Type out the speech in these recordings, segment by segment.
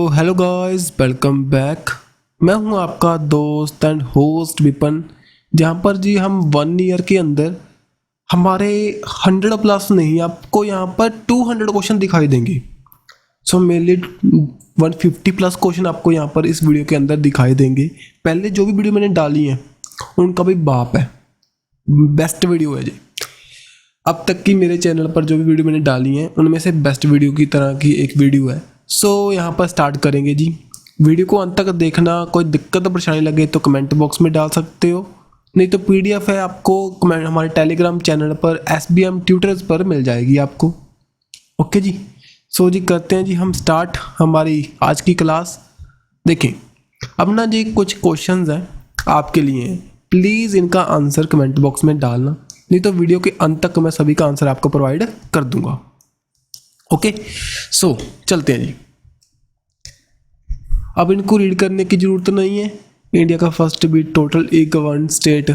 Hello guys, welcome back. मैं हूं आपका दोस्त एंड होस्ट विपन। जहां पर जी हम 1 ईयर के अंदर हमारे 100 प्लस नहीं, आपको यहां पर 200 क्वेश्चन दिखाई देंगे। सो मेनली 150 प्लस क्वेश्चन आपको यहां पर इस वीडियो के अंदर दिखाई देंगे। पहले जो भी वीडियो मैंने डाली है उनका भी बाप है, बेस्ट वीडियो है जी। अब तक की मेरे चैनल पर जो भी वीडियो मैंने डाली हैं उनमें से बेस्ट वीडियो की तरह की एक वीडियो है। सो यहाँ पर स्टार्ट करेंगे जी। वीडियो को अंत तक देखना। कोई दिक्कत परेशानी लगे तो कमेंट बॉक्स में डाल सकते हो, नहीं तो पीडीएफ है आपको हमारे टेलीग्राम चैनल पर SBM ट्यूटर्स पर मिल जाएगी आपको। ओके जी। सो जी करते हैं जी हम स्टार्ट हमारी आज की क्लास। देखें अब ना जी कुछ क्वेश्चंस हैं आपके लिए, प्लीज़ इनका आंसर कमेंट बॉक्स में डालना, नहीं तो वीडियो के अंत तक मैं सभी का आंसर आपको प्रोवाइड कर दूंगा। ओके सो चलते हैं जी। अब इनको रीड करने की जरूरत नहीं है। इंडिया का first beat total e govern state,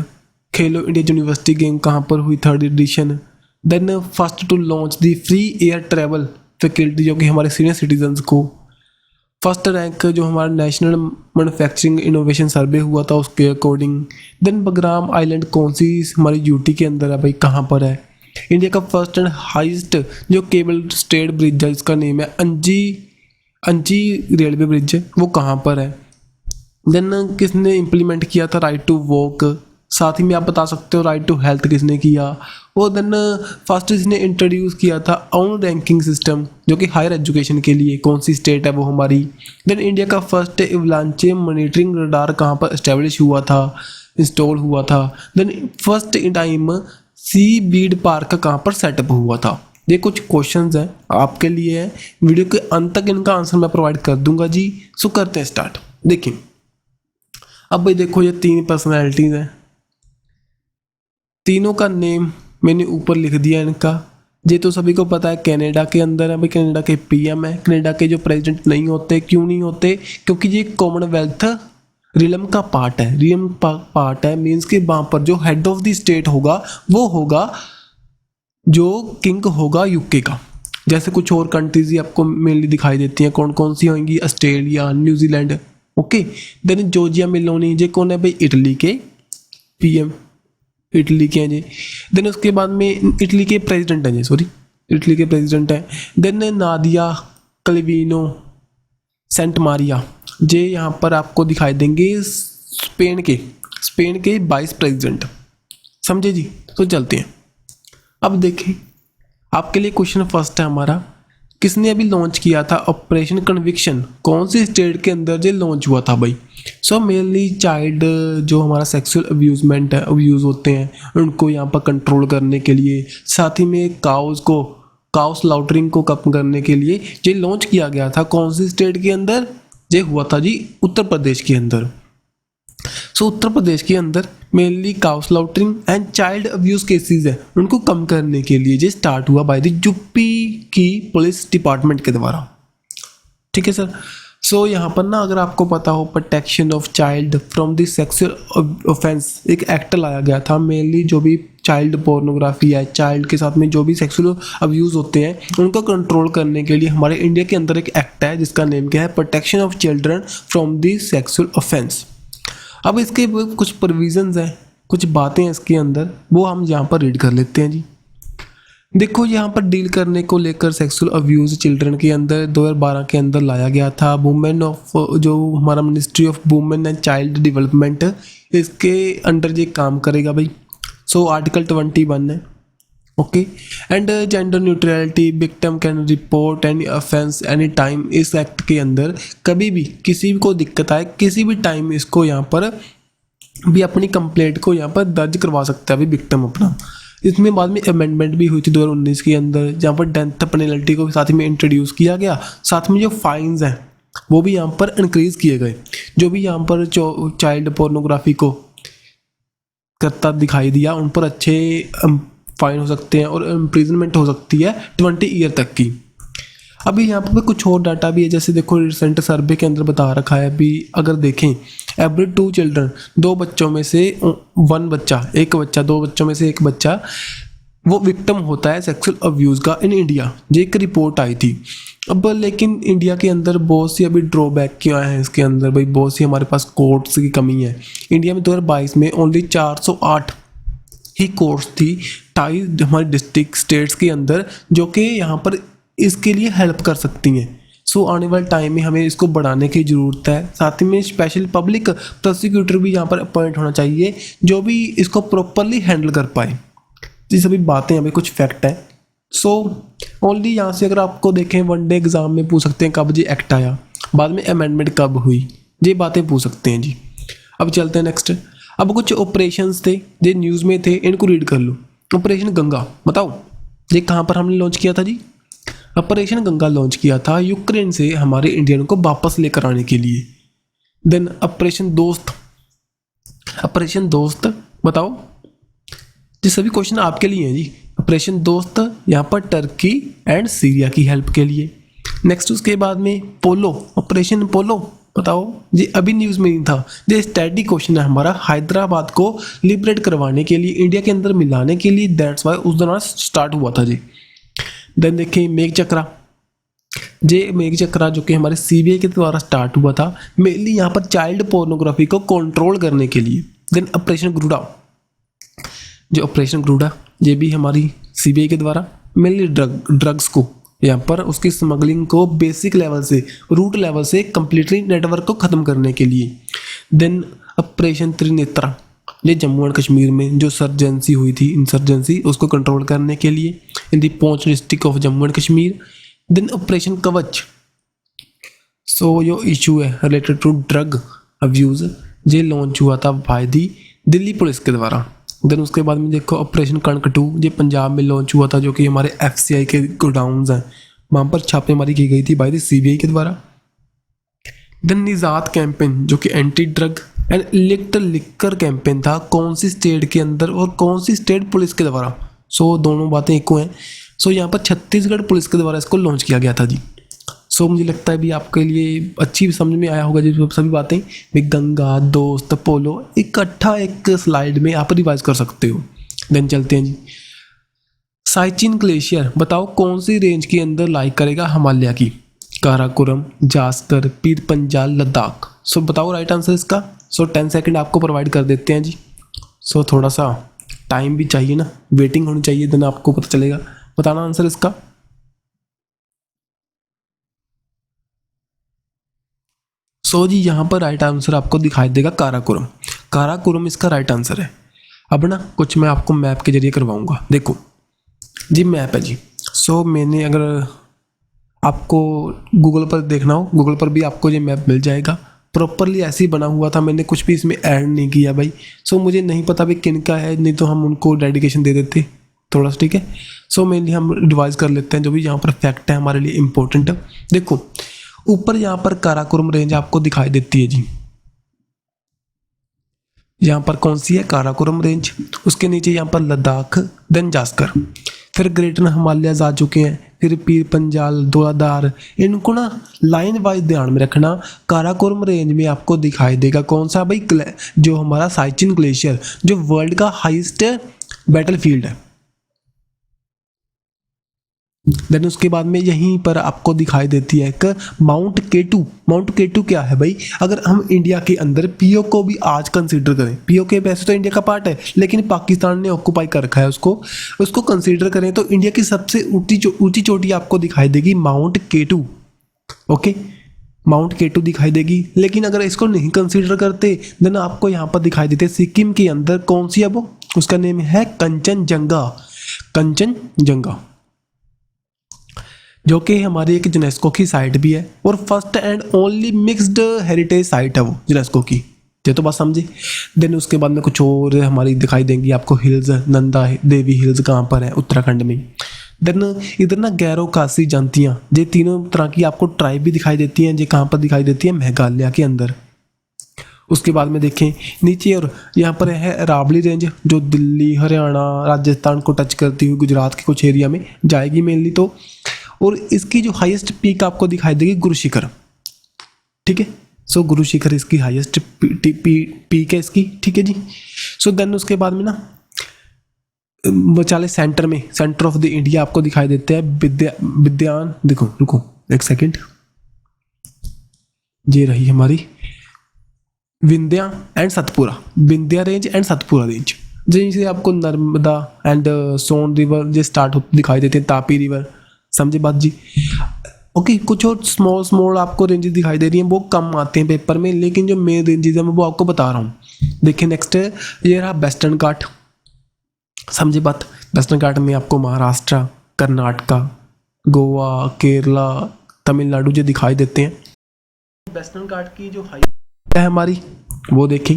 Khelo India University Game कहाँ पर हुई 3rd edition. Then first to launch the free air travel faculty जो कि हमारे सीनियर सिटीजन्स को। फर्स्ट रैंक जो हमारा नेशनल मैन्युफैक्चरिंग इनोवेशन सर्वे हुआ था उसके अकॉर्डिंग। देन बगराम आइलैंड कौन सी हमारी यूटी के अंदर है भाई, कहाँ पर है। इंडिया का फर्स्ट एंड हाईएस्ट जो केबल स्टेड ब्रिज है इसका नेम है अंजी रेलवे ब्रिज, वो कहाँ पर है। देन किसने इम्प्लीमेंट किया था राइट टू वॉक, साथ ही में आप बता सकते हो राइट टू हेल्थ किसने किया। और देन फर्स्ट इसने इंट्रोड्यूस किया था ऑन रैंकिंग सिस्टम जो कि हायर एजुकेशन के लिए, कौन सी स्टेट है वो हमारी। देन इंडिया का फर्स्ट एवलांचे मॉनिटरिंग रडार कहाँ पर एस्टेब्लिश हुआ था, इंस्टॉल हुआ था। Then first in time seaweed park कहाँ पर सेटअप हुआ था। ये कुछ क्वेश्चंस हैं आपके लिए है, वीडियो के अंत तक इनका आंसर मैं प्रोवाइड कर दूंगा जी। सो करते हैं स्टार्ट। देखिए अब भाई देखो ये 3 पर्सनैलिटीज़ हैं, तीनों का नेम मैंने ऊपर लिख दिया इनका। ये तो सभी को पता है कनाडा के अंदर है भाई, कनाडा के PM है। कनाडा के जो प्रेसिडेंट नहीं होते, क्यों नहीं होते, क्योंकि ये कॉमनवेल्थ रिलम का पार्ट है। रिलम पार्ट है मीन्स कि वहाँ पर जो हेड ऑफ द स्टेट होगा वो होगा जो किंग होगा यूके का। जैसे कुछ और कंट्रीज ही आपको मेनली दिखाई देती हैं, कौन कौन सी होंगी, Australia, New Zealand. Okay then Giorgia Meloni जे कौन है भाई, इटली के PM, इटली के हैं जी। देन उसके बाद में इटली के प्रेसिडेंट हैं जी, सॉरी इटली के प्रेसिडेंट हैं। देन नादिया कलविनो सेंट मारिया जे यहाँ पर आपको दिखाई देंगे स्पेन के वाइस प्रेसिडेंट, समझे जी। तो चलते हैं अब देखें आपके लिए क्वेश्चन फर्स्ट है हमारा, किसने अभी लॉन्च किया था ऑपरेशन कन्विक्शन, कौन सी स्टेट के अंदर जो लॉन्च हुआ था भाई। सो मेनली चाइल्ड जो हमारा सेक्सुअल अब्यूज़ होते हैं उनको यहाँ पर कंट्रोल करने के लिए, साथ ही में काउ स्लाउटरिंग को कम करने के लिए ये लॉन्च किया गया था। कौन सी स्टेट के अंदर ये हुआ था जी, उत्तर प्रदेश के अंदर। सो उत्तर प्रदेश के अंदर mainly cow slaughtering and child abuse cases है उनको कम करने के लिए ये स्टार्ट हुआ बाय द यूपी की पुलिस डिपार्टमेंट के द्वारा। ठीक है सर। सो यहाँ पर ना अगर आपको पता हो protection of child from the sexual offence एक एक्ट लाया गया था। मेनली जो भी चाइल्ड पोर्नोग्राफी है, चाइल्ड के साथ में जो भी सेक्सुअल अब्यूज़ होते हैं उनको कंट्रोल करने के लिए हमारे इंडिया के अंदर एक एक्ट है जिसका नेम क्या है, protection of children from the sexual offence. अब इसके कुछ प्रोविजंस हैं, कुछ बातें हैं इसके अंदर, वो हम यहाँ पर रीड कर लेते हैं जी। देखो यहाँ पर डील करने को लेकर सेक्सुअल अब्यूज़ चिल्ड्रन के अंदर 2012 के अंदर लाया गया था। वुमेन ऑफ जो हमारा ministry of women and child development इसके अंडर ये काम करेगा भाई। सो आर्टिकल 21 है। Okay and gender neutrality, victim can report any offence any time. इस एक्ट के अंदर कभी भी किसी को दिक्कत आए किसी भी टाइम इसको यहाँ पर भी अपनी कंप्लेंट को यहाँ पर दर्ज करवा सकता है अभी विक्टिम अपना। इसमें बाद में अमेंडमेंट भी हुई थी 2019 के अंदर जहाँ पर डेथ पेनल्टी को साथ में इंट्रोड्यूस किया गया। साथ में जो फाइन्स हैं वो भी यहाँ पर इंक्रीज़ किए गए। जो भी यहाँ पर चाइल्ड पोर्नोग्राफी को करता दिखाई दिया उन पर अच्छे फाइन हो सकते हैं और इम्प्रिजनमेंट हो सकती है 20 ईयर तक की। अभी यहाँ पर कुछ और डाटा भी है, जैसे देखो रिसेंट सर्वे के अंदर बता रखा है। अभी अगर देखें एवरी 2 चिल्ड्रन, 2 बच्चों में से 1 बच्चा, 1 बच्चा, 2 बच्चों में से 1 बच्चा वो विक्टिम होता है सेक्सुअल अब्यूज़ का इन इंडिया। ये एक रिपोर्ट आई थी। अब लेकिन इंडिया के अंदर बहुत सी अभी ड्रॉबैक क्या है इसके अंदर भाई, बहुत सी हमारे पास कोर्ट्स की कमी है। इंडिया में 2022 में ओनली 408 ही कोर्ट्स थी 28 हमारे डिस्ट्रिक्ट स्टेट्स के अंदर, जो कि यहाँ पर इसके लिए हेल्प कर सकती हैं। सो आने वाले टाइम में हमें इसको बढ़ाने की ज़रूरत है। साथ ही में स्पेशल पब्लिक प्रोसिक्यूटर भी यहाँ पर अपॉइंट होना चाहिए, जो भी इसको प्रॉपरली हैंडल कर पाए। ये सभी बातें हमें कुछ फैक्ट है। सो ओनली यहाँ से अगर आपको देखें वनडे एग्ज़ाम में पूछ सकते हैं कब जी एक्ट आया, बाद में अमेंडमेंट कब हुई, ये बातें पूछ सकते हैं जी। अब चलते हैं नेक्स्ट। अब कुछ ऑपरेशंस थे जो न्यूज़ में थे, इनको रीड कर लो। ऑपरेशन गंगा बताओ ये कहाँ पर हमने लॉन्च किया था जी? ऑपरेशन गंगा लॉन्च किया था यूक्रेन से हमारे इंडियन को वापस लेकर आने के लिए। देन ऑपरेशन दोस्त, ऑपरेशन दोस्त बताओ, ये सभी क्वेश्चन आपके लिए हैं जी। ऑपरेशन दोस्त यहाँ पर टर्की एंड सीरिया की हेल्प के लिए। नेक्स्ट उसके बाद में पोलो, ऑपरेशन पोलो बताओ, ये अभी न्यूज़ में नहीं था, ये स्टैटिक क्वेश्चन है हमारा। हैदराबाद को लिबरेट करवाने के लिए, इंडिया के अंदर मिलाने के लिए, दैट्स वाई उस दौरान स्टार्ट हुआ था जी। देन देखिए मेघ चक्रा, जे मेघ चक्रा जो कि हमारे सीबीआई के द्वारा स्टार्ट हुआ था, मेनली यहाँ पर चाइल्ड पोर्नोग्राफी को कंट्रोल करने के लिए। देन ऑपरेशन गरुड़ा, जो ऑपरेशन गरुड़ा ये भी हमारी सीबीआई के द्वारा मेनली ड्रग्स को यहाँ पर उसकी स्मगलिंग को बेसिक लेवल से, रूट लेवल से कंप्लीटली नेटवर्क को ख़त्म करने के लिए। देन ऑपरेशन त्रिनेत्रा, ये जम्मू एंड कश्मीर में जो सर्जेंसी हुई थी, इंसर्जेंसी, उसको कंट्रोल करने के लिए in the Poonch district of Jammu and Kashmir. Then operation Kavach, so जो इशू है रिलेटेड टू ड्रग अब्यूज़, ये लॉन्च हुआ था बाय दी दिल्ली पुलिस के द्वारा। देन उसके बाद में देखो ऑपरेशन कणकटू, ये पंजाब में लॉन्च हुआ था, जो कि हमारे एफसीआई के गोडाउन्स हैं, वहाँ पर छापेमारी की गई थी बाय द सीबीआई के द्वारा। देन निजात कैंपेन, जो कि anti drug and electric liquor campaign था, कौन सी स्टेट के अंदर और कौन सी स्टेट पुलिस के द्वारा। सो दोनों बातें इको हैं। सो यहाँ पर छत्तीसगढ़ पुलिस के द्वारा इसको लॉन्च किया गया था जी। सो मुझे लगता है भी आपके लिए अच्छी समझ में आया होगा जी सभी बातें भी। गंगा, दोस्त, पोलो इकट्ठा एक स्लाइड में आप रिवाइज कर सकते हो। देन चलते हैं जी। साइचिन ग्लेशियर बताओ कौन सी रेंज के अंदर लाइक करेगा हिमालय की? काराकोरम, जास्कर, पीर पंजाल, लद्दाख। सो बताओ राइट आंसर इसका। सो 10 सेकंड आपको प्रोवाइड कर देते हैं जी। सो थोड़ा सा टाइम भी चाहिए ना, वेटिंग होनी चाहिए, देन आपको पता चलेगा। बताना आंसर इसका। सो जी यहाँ पर राइट आंसर आपको दिखाई देगा काराकोरम। काराकोरम इसका राइट आंसर है। अब ना कुछ मैं आपको मैप के जरिए करवाऊंगा। देखो जी मैप है जी। सो मैंने अगर आपको गूगल पर देखना हो, गूगल पर भी आपको ये मैप मिल जाएगा। प्रॉपरली ऐसे ही बना हुआ था, मैंने कुछ भी इसमें ऐड नहीं किया भाई। सो मुझे नहीं पता भाई किन का है, नहीं तो हम उनको डेडिकेशन दे देते थोड़ा सा, ठीक है। सो मेनली हम रिवाइज कर लेते हैं जो भी यहाँ पर फैक्ट है हमारे लिए इम्पोर्टेंट है। देखो ऊपर यहाँ पर काराकोरम रेंज आपको दिखाई देती है जी। यहाँ पर कौन सी है? काराकोरम रेंज। उसके नीचे यहाँ पर लद्दाख, देन जास्कर, फिर ग्रेटर हिमालयज आ चुके हैं, फिर पीर पंजाल, धौलाधार। इनको ना लाइन वाइज ध्यान में रखना। काराकोरम रेंज में आपको दिखाई देगा कौन सा भाई? जो हमारा साइचिन ग्लेशियर, जो वर्ल्ड का हाईएस्ट बैटल फील्ड है। देन उसके बाद में यहीं पर आपको दिखाई देती है एक माउंट केटू। माउंट केटू क्या है भाई? अगर हम इंडिया के अंदर पीओ को भी आज कंसीडर करें, पीओ के वैसे तो इंडिया का पार्ट है, लेकिन पाकिस्तान ने ऑक्यूपाई कर रखा है उसको कंसीडर करें तो इंडिया की सबसे ऊंची चोटी आपको दिखाई देगी माउंट केटू। ओके, माउंट केटू दिखाई देगी। लेकिन अगर इसको नहीं कंसीडर करते देन आपको यहाँ पर दिखाई देते सिक्किम के अंदर कौन सी है वो? उसका नेम है कंचनजंगा। कंचनजंगा जो कि हमारी एक यूनेस्को की साइट भी है और first and only mixed heritage site है वो यूनेस्को की। ये तो बात समझे। देन उसके बाद में कुछ और हमारी दिखाई देंगी आपको हिल्स। नंदा देवी हिल्स कहाँ पर है? उत्तराखंड में। देन इधर ना गैरो, कासी, जंतियाँ, ये तीनों तरह की आपको ट्राइब भी दिखाई देती हैं। ये कहाँ पर दिखाई देती है? मेघालय के अंदर। उसके बाद में देखें नीचे और यहाँ पर है रावली रेंज, जो दिल्ली, हरियाणा, राजस्थान को टच करती हुई गुजरात के कुछ एरिया में जाएगी मेनली तो। और इसकी जो हाईएस्ट पीक आपको दिखाई देगी गुरु शिखर, ठीक है। सो गुरु शिखर इसकी हाईएस्ट पीक है इसकी, ठीक है जी। सो देन उसके बाद में ना विचाले सेंटर में, सेंटर ऑफ द इंडिया आपको दिखाई देते हैं विद्यान। देखो रुको एक सेकेंड, ये रही हमारी Vindhya and Satpura, Vindhya range and Satpura range. जहीं से आपको नर्मदा एंड सोन रिवर जो स्टार्ट होते दिखाई देते हैं, तापी रिवर, समझे बात जी। ओके, कुछ और स्मॉल स्मॉल आपको रेंजेस दिखाई दे रही हैं, वो कम आते हैं पेपर में, लेकिन जो मेन रेंजेस हैं मैं वो आपको बता रहा हूँ। देखिए नेक्स्ट है, ये रहा वेस्टर्न घाट, समझे बात। वेस्टर्न घाट में आपको महाराष्ट्र, कर्नाटका, गोवा, केरला, तमिलनाडु जो दिखाई देते हैं। वेस्टर्न घाट की जो हाइट है हमारी वो देखें।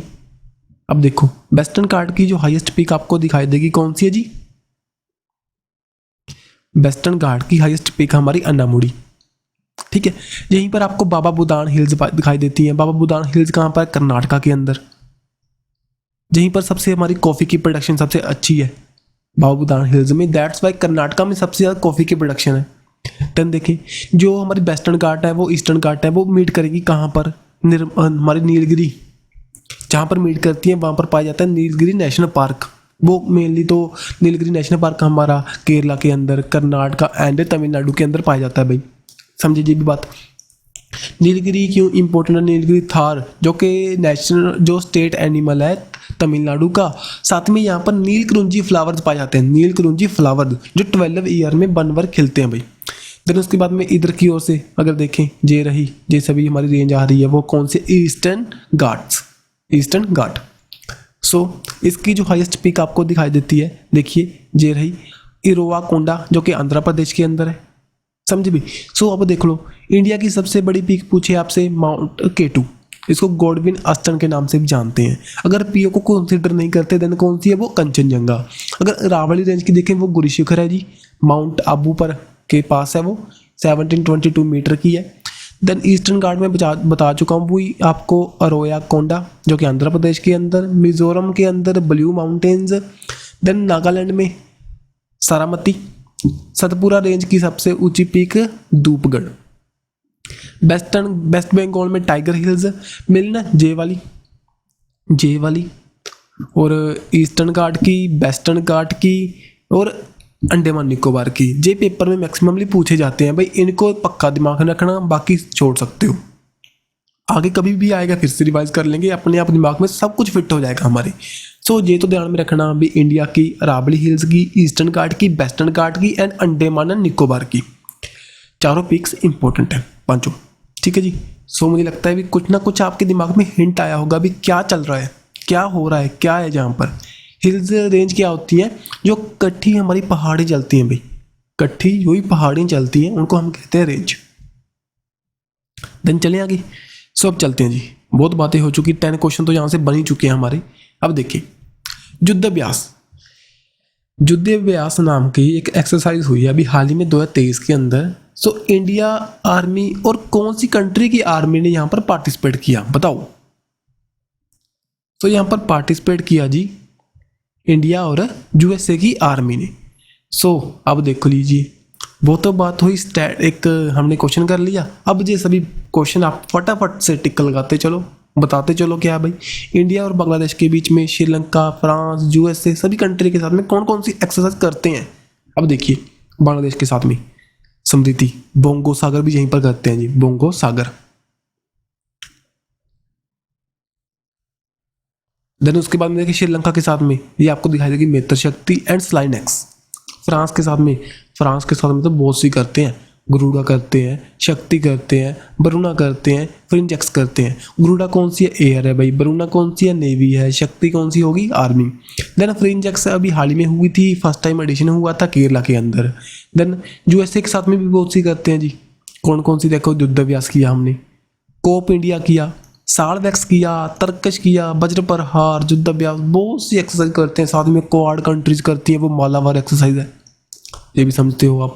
अब देखो वेस्टर्न घाट की जो हाईएस्ट पीक आपको दिखाई देगी कौन सी है जी? वेस्टर्न घाट की हाईएस्ट पीक हमारी अन्नामुड़ी, ठीक है। यहीं पर आपको बाबा बुदान हिल्स दिखाई देती हैं। बाबा बुदान हिल्स कहाँ पर? कर्नाटका के अंदर। यहीं पर सबसे हमारी कॉफ़ी की प्रोडक्शन सबसे अच्छी है बाबा बुदान हिल्स में, दैट्स वाई कर्नाटका में सबसे ज़्यादा कॉफ़ी की प्रोडक्शन है। देन देखें जो हमारी वेस्टर्न घाट है वो ईस्टर्न घाट है, वो मीट करेगी कहाँ पर? हमारी नीलगिरी, जहाँ पर मीट करती है वहाँ पर पाया जाता है नीलगिरी नेशनल पार्क। वो मेनली तो नीलगिरी नेशनल पार्क हमारा केरला के अंदर, कर्नाटका एंड तमिलनाडु के अंदर पाया जाता है भाई, समझे जी भी बात। नीलगिरी क्यों इंपॉर्टेंट है? नीलगिरी थार जो कि नेशनल जो स्टेट एनिमल है तमिलनाडु का, साथ में यहाँ पर नील कुरुंजी फ्लावर्स पाए जाते हैं। नील कुरुंजी फ्लावर जो 12 ईयर में 1 बार खिलते हैं भाई। देन उसके बाद में इधर की ओर से अगर देखें, ये रही ये सभी हमारी रेंज आ रही है, वो कौन से? ईस्टर्न घाट्स, ईस्टर्न घाट। सो इसकी जो हाईएस्ट पीक आपको दिखाई देती है, देखिए ये रही इरोवा कोंडा जो कि आंध्र प्रदेश के अंदर है, समझे भी। सो अब देख लो इंडिया की सबसे बड़ी पीक पूछे आपसे, माउंट केटू, इसको गॉडविन अस्टन के नाम से भी जानते हैं। अगर पीओ को कंसिडर नहीं करते देन कौन सी है? वो कंचनजंगा। अगर अरावली रेंज की देखें वो गुरी शिखर है जी, माउंट आबू पर के पास है, वो 1722 मीटर की है। देन ईस्टर्न घाट में बता चुका हूँ, वही आपको अरोया कोंडा जो कि आंध्र प्रदेश के अंदर, मिजोरम के अंदर ब्लू माउंटेन्स, देन नागालैंड में सारामती, सतपुरा रेंज की सबसे ऊंची पीक धूपगढ़, वेस्ट बंगाल में टाइगर हिल्स मिलना जे वाली, और ईस्टर्न घाट की, वेस्टर्न घाट की और अंडमान निकोबार की। जे पेपर में मैक्सिममली पूछे जाते हैं भाई, इनको पक्का दिमाग में रखना, बाकी छोड़ सकते हो, आगे कभी भी आएगा फिर से रिवाइज कर लेंगे, अपने आप दिमाग में सब कुछ फिट हो जाएगा हमारे। सो ये तो ध्यान में रखना भी, इंडिया की अरावली हिल्स की, ईस्टर्न घाट की, वेस्टर्न घाट की एंड अंडमान एंड निकोबार की, चारों पिक्स इंपॉर्टेंट है पांचों, ठीक है जी। सो मुझे लगता है भी कुछ ना कुछ आपके दिमाग में हिंट आया होगा भी क्या चल रहा है, क्या हो रहा है, क्या है। जहाँ पर हिल्स रेंज क्या होती हैं? जो कट्ठी हमारी पहाड़ी चलती हैं भाई, कट्ठी हुई पहाड़ी चलती हैं, उनको हम कहते हैं रेंज। देन चले आगे। सो अब चलते हैं जी, बहुत बातें हो चुकी, 10 क्वेश्चन तो यहाँ से बन ही चुके हैं हमारे। अब देखिए युद्ध अभ्यास नाम की एक एक्सरसाइज हुई है अभी हाल ही में 2023 के अंदर। सो इंडिया आर्मी और कौन सी कंट्री की आर्मी ने यहाँ पर पार्टिसिपेट किया, बताओ। तो यहाँ पर पार्टिसिपेट किया जी इंडिया और यूएसए की आर्मी ने। सो अब देख लीजिए, वो तो बात हुई एक हमने क्वेश्चन कर लिया। अब ये सभी क्वेश्चन आप फटाफट से टिक लगाते चलो, बताते चलो क्या भाई इंडिया और बांग्लादेश के बीच में, श्रीलंका, फ्रांस, यूएसए सभी कंट्री के साथ में कौन कौन सी एक्सरसाइज करते हैं। अब देखिए बांग्लादेश के साथ में समृद्धि, बोंगो सागर भी यहीं पर करते हैं जी, बोंगो सागर। देन उसके बाद में देखिए श्रीलंका के साथ में ये आपको दिखाई देगी मेत्र शक्ति एंड स्लाइनेक्स। फ्रांस के साथ में तो बहुत सी करते हैं, गरुड़ा करते हैं, शक्ति करते हैं, बरूना करते हैं, फ्रिंजेक्स करते हैं। गरुड़ा कौन सी है? एयर है भाई। बरूना कौन सी है? नेवी है। शक्ति कौन सी होगी? आर्मी। देन फ्रिंजेक्स अभी हाल ही में हुई थी, फर्स्ट टाइम एडिशन हुआ था केरला के अंदर। देन यूएसए के साथ में भी बहुत सी करते हैं जी। कौन कौन सी? देखो युद्धाभ्यास किया हमने, कोप इंडिया किया, सार्वैक्स किया, तर्कश किया, वज्र प्रहार, युद्धाभ्यास, बहुत सी एक्सरसाइज करते हैं। साथ में क्वाड कंट्रीज करती है, वो मालाबार एक्सरसाइज है, ये भी समझते हो आप।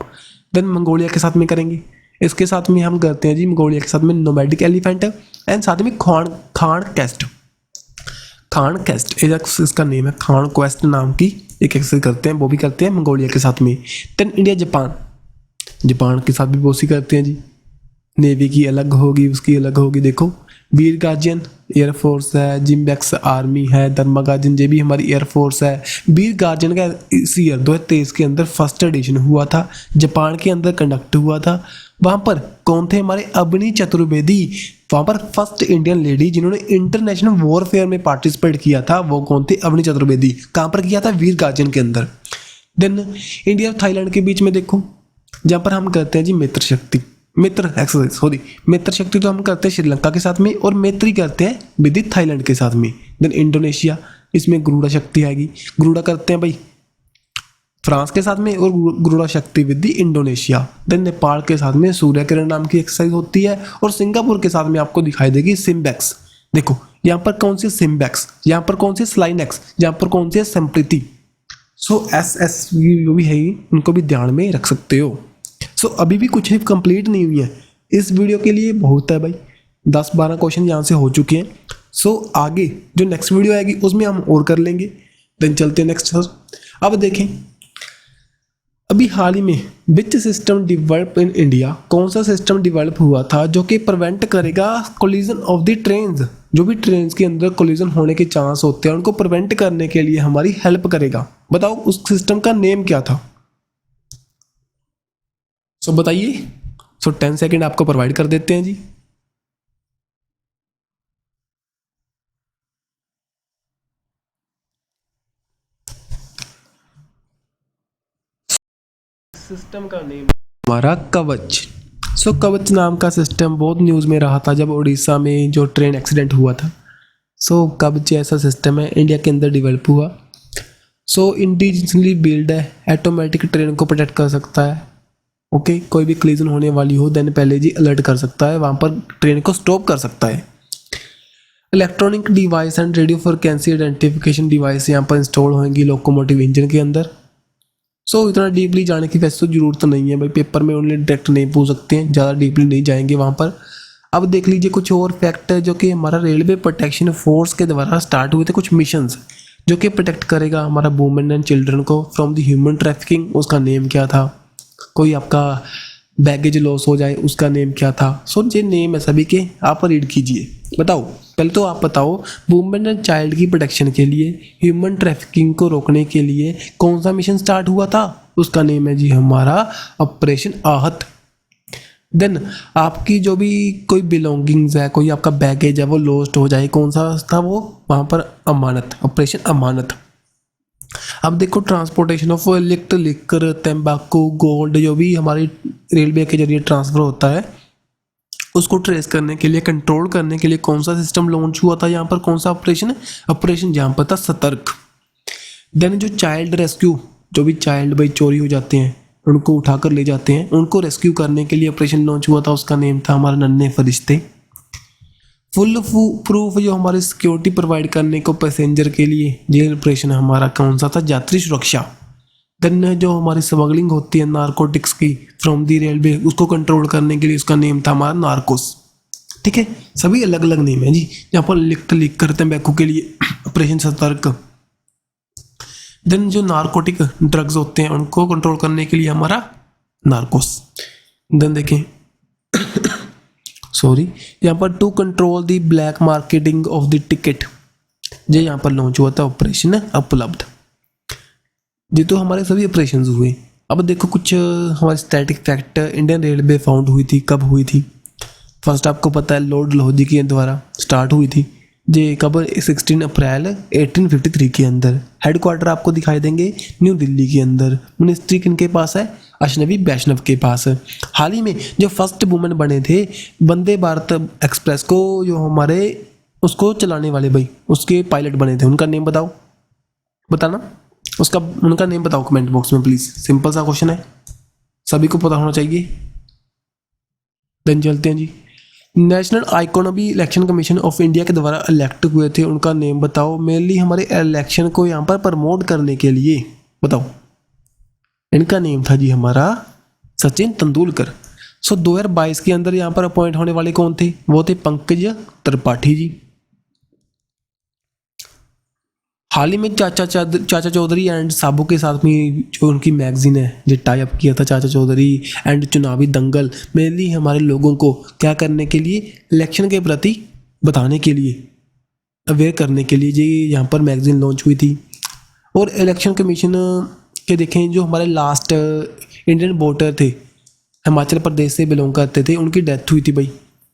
देन मंगोलिया के साथ में करेंगे, इसके साथ में हम करते हैं जी मंगोलिया के साथ में नोमैडिक एलिफेंट एंड साथ में खान कैस्ट इसका नेम है, खान क्वेस्ट नाम की एक एक्सरसाइज करते हैं, वो भी करते हैं मंगोलिया के साथ में। देन इंडिया जापान के साथ भी बहुत सी करते हैं जी। नेवी की अलग होगी, उसकी अलग होगी। देखो वीर गार्जियन एयरफोर्स है, जिम्बेक्स आर्मी है, धर्मा गार्जियन ये भी हमारी एयरफोर्स है। वीर गार्जियन का इस ईयर 2023 के अंदर फर्स्ट एडिशन हुआ था, जापान के अंदर कंडक्ट हुआ था। वहाँ पर कौन थे हमारे अवनी चतुर्वेदी, वहाँ पर फर्स्ट इंडियन लेडी जिन्होंने इंटरनेशनल वॉरफेयर में पार्टिसिपेट किया था वो कौन थे, अवनी चतुर्वेदी। कहाँ पर किया था, वीर गार्जियन के अंदर। देन इंडिया और थाईलैंड के बीच में देखो जहाँ पर हम करते हैं जी मित्र शक्ति, मित्र एक्सरसाइज सॉरी, मित्र शक्ति तो हम करते हैं श्रीलंका के साथ में और मैत्री करते हैं विद थाईलैंड के साथ में। देन इंडोनेशिया, इसमें गरुड़ा शक्ति आएगी, गरुड़ा करते हैं भाई फ्रांस के साथ में और गरुड़ा शक्ति विद इंडोनेशिया। देन नेपाल के साथ में सूर्य किरण नाम की एक्सरसाइज होती है और सिंगापुर के साथ में आपको दिखाई देगी सिम्बेक्स। देखो यहाँ पर कौन सी सिम्बेक्स, यहाँ पर कौन सी स्लाइनेक्स, यहाँ पर कौन सी संप्रीति। सो एस जो भी है उनको भी ध्यान में रख सकते हो। सो अभी भी कुछ कंप्लीट नहीं हुई है, इस वीडियो के लिए बहुत है भाई, 10-12 क्वेश्चन यहाँ से हो चुके हैं। सो आगे जो नेक्स्ट वीडियो आएगी उसमें हम और कर लेंगे। देन चलते हैं नेक्स्ट सर। अब देखें अभी हाल ही में which system develop in India, कौन सा सिस्टम डिवेलप हुआ था जो कि प्रिवेंट करेगा कोलिजन ऑफ द ट्रेन्स, जो भी ट्रेन्स के अंदर कोलिजन होने के चांस होते हैं उनको प्रिवेंट करने के लिए हमारी हेल्प करेगा। बताओ उस सिस्टम का नेम क्या था। सो बताइए। सो 10 सेकेंड आपको प्रोवाइड कर देते हैं जी। सिस्टम का नेम हमारा कवच। सो कवच नाम का सिस्टम बहुत न्यूज़ में रहा था जब उड़ीसा में जो ट्रेन एक्सीडेंट हुआ था। सो कवच ऐसा सिस्टम है इंडिया के अंदर डेवलप हुआ। सो इंडिजिनसली बिल्ड है, ऑटोमेटिक ट्रेन को प्रोटेक्ट कर सकता है। ओके कोई भी कोलिजन होने वाली हो देन पहले जी अलर्ट कर सकता है, वहाँ पर ट्रेन को स्टॉप कर सकता है। Electronic device and radio frequency identification device यहाँ पर इंस्टॉल होंगी लोकोमोटिव इंजन के अंदर। सो इतना डीपली जाने की वैसे तो जरूरत नहीं है भाई, पेपर में ओनली डायरेक्ट नहीं पूछ सकते हैं, ज़्यादा डीपली नहीं जाएंगे वहाँ पर। अब देख लीजिए कुछ और फैक्ट जो कि हमारा रेलवे प्रोटेक्शन फोर्स के द्वारा स्टार्ट हुए थे कुछ मिशंस जो कि प्रोटेक्ट करेगा हमारा वुमेन एंड चिल्ड्रन को फ्रॉम द ह्यूमन ट्रैफिकिंग। उसका नेम क्या था, कोई आपका बैगेज लॉस हो जाए उसका नेम क्या था। सो ये नेम है सभी के, आप रीड कीजिए। बताओ पहले तो आप बताओ वुमेन एंड चाइल्ड की प्रोटेक्शन के लिए, ह्यूमन ट्रैफिकिंग को रोकने के लिए कौन सा मिशन स्टार्ट हुआ था। उसका नेम है जी हमारा ऑपरेशन आहत। देन आपकी जो भी कोई बिलोंगिंग्स है, कोई आपका बैगेज है वो लॉस्ट हो जाए, कौन सा था वो, वहाँ पर अमानत, ऑपरेशन अमानत। अब देखो ट्रांसपोर्टेशन ऑफ लिकर तंबाकू गोल्ड जो भी हमारी रेलवे के जरिए ट्रांसफ़र होता है उसको ट्रेस करने के लिए, कंट्रोल करने के लिए कौन सा सिस्टम लॉन्च हुआ था यहाँ पर, कौन सा ऑपरेशन, ऑपरेशन जहाँ पर था सतर्क। देन जो चाइल्ड रेस्क्यू, जो भी चाइल्ड भाई चोरी हो जाते हैं उनको उठाकर ले जाते हैं, उनको रेस्क्यू करने के लिए ऑपरेशन लॉन्च हुआ था, उसका नेम था हमारा नन्हे फरिश्ते। फुल प्रूफ जो हमारी सिक्योरिटी प्रोवाइड करने को पैसेंजर के लिए ये ऑपरेशन हमारा कौन सा था, यात्री सुरक्षा। देन जो हमारी स्मगलिंग होती है नारकोटिक्स की फ्रॉम दी रेलवे उसको कंट्रोल करने के लिए उसका नेम था हमारा नार्कोस। ठीक है, सभी अलग अलग नेम है जी। यहाँ पर लिख करते हैं बैकू के लिए ऑपरेशन सतर्क। देन जो नारकोटिक ड्रग्स होते हैं उनको कंट्रोल करने के लिए हमारा नार्कोस। देन देखें सॉरी यहाँ पर to control the black marketing of the ticket, ये यहाँ पर लॉन्च हुआ था ऑपरेशन उपलब्ध। ये तो हमारे सभी ऑपरेशन हुए। अब देखो कुछ हमारे static fact Indian railway found हुई थी, कब हुई थी। फर्स्ट आपको पता है लॉर्ड लोहजी के द्वारा स्टार्ट हुई थी, ये कब 16 अप्रैल 1853 के अंदर। हेडक्वार्टर आपको दिखाई देंगे न्यू दिल्ली के अंदर। मिनिस्ट्री किनके पास है, अश्नवी वैष्णव के पास। हाल ही में जो फर्स्ट वुमेन बने थे वंदे भारत एक्सप्रेस को जो हमारे उसको चलाने वाले भाई उसके पायलट बने थे, उनका नेम बताओ, बताना उसका, उनका नेम बताओ कमेंट बॉक्स में प्लीज़। सिंपल सा क्वेश्चन है, सभी को पता होना चाहिए। देन चलते हैं जी, नेशनल आइकॉन अभी इलेक्शन कमीशन ऑफ इंडिया के द्वारा इलेक्ट हुए थे, उनका नेम बताओ। मेनली हमारे इलेक्शन को यहाँ पर प्रमोट करने के लिए बताओ, इनका नेम था जी हमारा सचिन तेंदुलकर। सो 2022 के अंदर यहाँ पर अपॉइंट होने वाले कौन थे, वो थे पंकज त्रिपाठी जी। हाल ही में चाचा चौधरी एंड साबू के साथ में जो उनकी मैगजीन है जो टाई अप किया था चाचा चौधरी एंड चुनावी दंगल, मेनली हमारे लोगों को क्या करने के लिए, इलेक्शन के प्रति बताने के लिए, अवेयर करने के लिए जी यहाँ पर मैगजीन लॉन्च हुई थी। और इलेक्शन कमीशन के देखें जो हमारे लास्ट इंडियन वोटर थे, हिमाचल प्रदेश से बिलोंग करते थे, उनकी डेथ हुई थी भाई।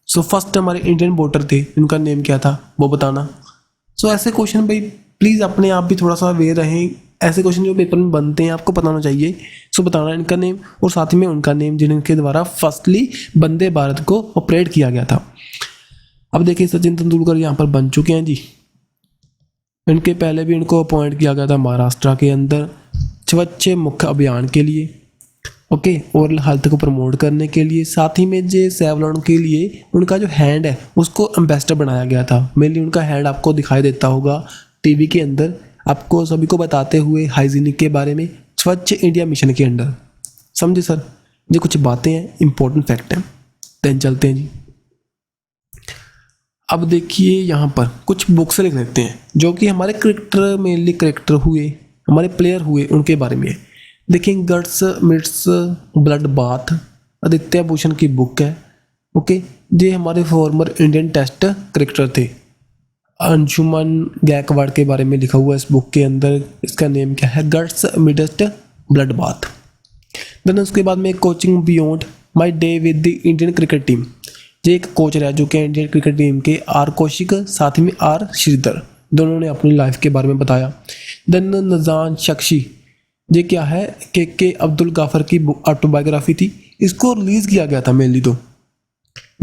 सो फर्स्ट हमारे इंडियन वोटर थे, उनका नेम क्या था वो बताना। सो ऐसे क्वेश्चन भाई प्लीज़ अपने आप भी थोड़ा सा अवेयर रहें, ऐसे क्वेश्चन जो पेपर में बनते हैं आपको पता होना चाहिए। सो बताना इनका नेम और साथ ही में उनका नेम जिनके द्वारा फर्स्टली वंदे भारत को ऑपरेट किया गया था। अब देखिए सचिन तेंदुलकर यहाँ पर बन चुके हैं जी। इनके पहले भी इनको अपॉइंट किया गया था महाराष्ट्र के अंदर स्वच्छ मुख्य अभियान के लिए, ओके, ओरल हेल्थ को प्रमोट करने के लिए। साथ ही में जे सेवलॉन के लिए उनका जो हैंड है उसको एम्बेसडर बनाया गया था। मेनली उनका हैंड आपको दिखाई देता होगा टीवी के अंदर, आपको सभी को बताते हुए हाइजीनिक के बारे में स्वच्छ इंडिया मिशन के अंडर। समझे सर, ये कुछ बातें हैं, इंपॉर्टेंट फैक्ट हैं। देन चलते हैं जी। अब देखिए यहाँ पर कुछ बुक्स लिख लेते हैं जो कि हमारे क्रिकेटर, मेनली क्रिकेटर हुए, हमारे प्लेयर हुए, उनके बारे में। देखिए guts midst blood bath, Aditya Bhushan की बुक है, ओके। ये हमारे फॉर्मर इंडियन टेस्ट क्रिकेटर थे। अंशुमन गायकवाड़ के बारे में लिखा हुआ है इस बुक के अंदर। इसका नेम क्या है, guts midst blood bath. Then उसके बाद में coaching beyond my day with the Indian cricket team. ये एक कोच रह चुके हैं इंडियन क्रिकेट टीम के, आर कौशिक, साथ में आर श्रीधर, दोनों ने अपनी लाइफ के बारे में बताया। देन नजान शख्सी, ये क्या है, के अब्दुल गाफर की ऑटोबायोग्राफी थी। इसको रिलीज़ किया गया था मेनली, तो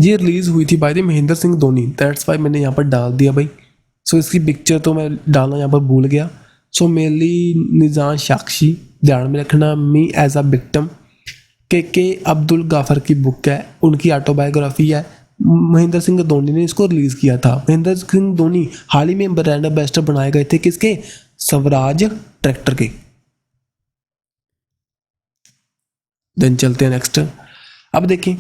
ये रिलीज़ हुई थी by the Mahendra Singh Dhoni, that's why मैंने यहाँ पर डाल दिया भाई। सो इसकी पिक्चर तो मैं डालना यहाँ पर भूल गया। सो मेनली निजान शख्सी, ध्यान में रखना, मी एज अ विक्टिम, के अब्दुल गाफर की बुक है, उनकी ऑटोबायोग्राफी है। महेंद्र सिंह धोनी ने इसको रिलीज़ किया था। महेंद्र सिंह धोनी हाल ही में ब्रांड एम्बेसडर बनाए गए थे किसके, स्वराज ट्रैक्टर के। देन चलते हैं नेक्स्ट। अब देखें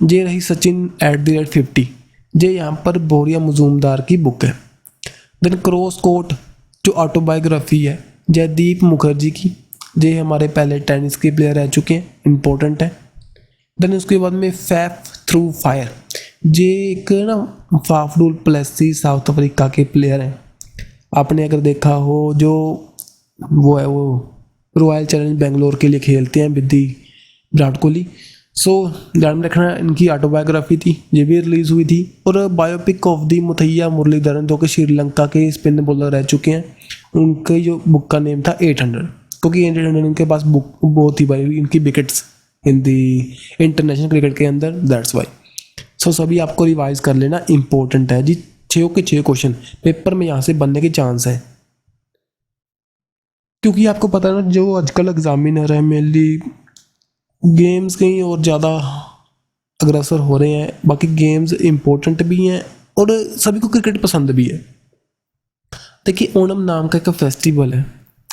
ये रही सचिन @50, ये यहाँ पर बोरिया मजूमदार की बुक है। देन क्रॉस कोर्ट जो ऑटोबायोग्राफी है जयदीप मुखर्जी की, ये हमारे पहले टेनिस के प्लेयर रह चुके हैं, इम्पोर्टेंट है। देन उसके बाद में फैफ थ्रू फायर, ये एक ना Faf du Plessis South Africa के प्लेयर हैं। आपने अगर देखा हो जो वो है वो रॉयल चैलेंज बेंगलोर के लिए खेलते हैं विद विराट कोहली। सो ध्यान में रखना इनकी ऑटोबायोग्राफी थी, ये भी रिलीज़ हुई थी। और biopic of the Muttiah Muralitharan जो कि श्रीलंका के स्पिन बॉलर रह चुके हैं, उनके जो बुक का नेम था 800, क्योंकि 800 उनके पास बुक बहुत ही भाई इनकी wickets in the international cricket के अंदर, दैट्स वाई। सो सभी आपको रिवाइज कर लेना, इंपॉर्टेंट है जी। 6 के 6 क्वेश्चन पेपर में यहाँ से बनने के चांस है, क्योंकि आपको पता है ना जो आजकल एग्जामिनर है मेनली गेम्स कहीं और ज़्यादा अग्रसर हो रहे हैं। बाकी गेम्स इम्पोर्टेंट भी हैं और सभी को क्रिकेट पसंद भी है। देखिए ओणम नाम का एक फेस्टिवल है,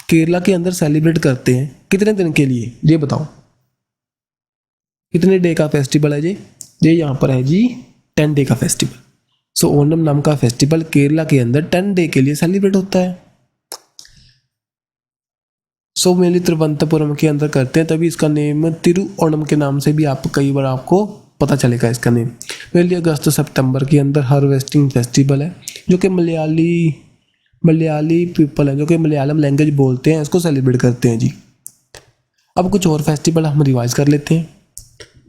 केरला के अंदर सेलिब्रेट करते हैं, कितने दिन के लिए ये बताओ, कितने डे का फेस्टिवल है ये यहाँ पर है जी 10 डे का फेस्टिवल। सो ओणम नाम का फेस्टिवल केरला के अंदर 10 डे के लिए सेलिब्रेट होता है। सो मेनली तिरुवनंतपुरम के अंदर करते हैं, तभी इसका नेम तिरुओणम के नाम से भी आप कई बार आपको पता चलेगा इसका नेम। मेनली अगस्त सितंबर के अंदर हार्वेस्टिंग फेस्टिवल है, जो कि मलयाली पीपल है जो कि मलयालम लैंग्वेज बोलते हैं, इसको सेलिब्रेट करते हैं जी। अब कुछ और फेस्टिवल हम रिवाइज कर लेते हैं,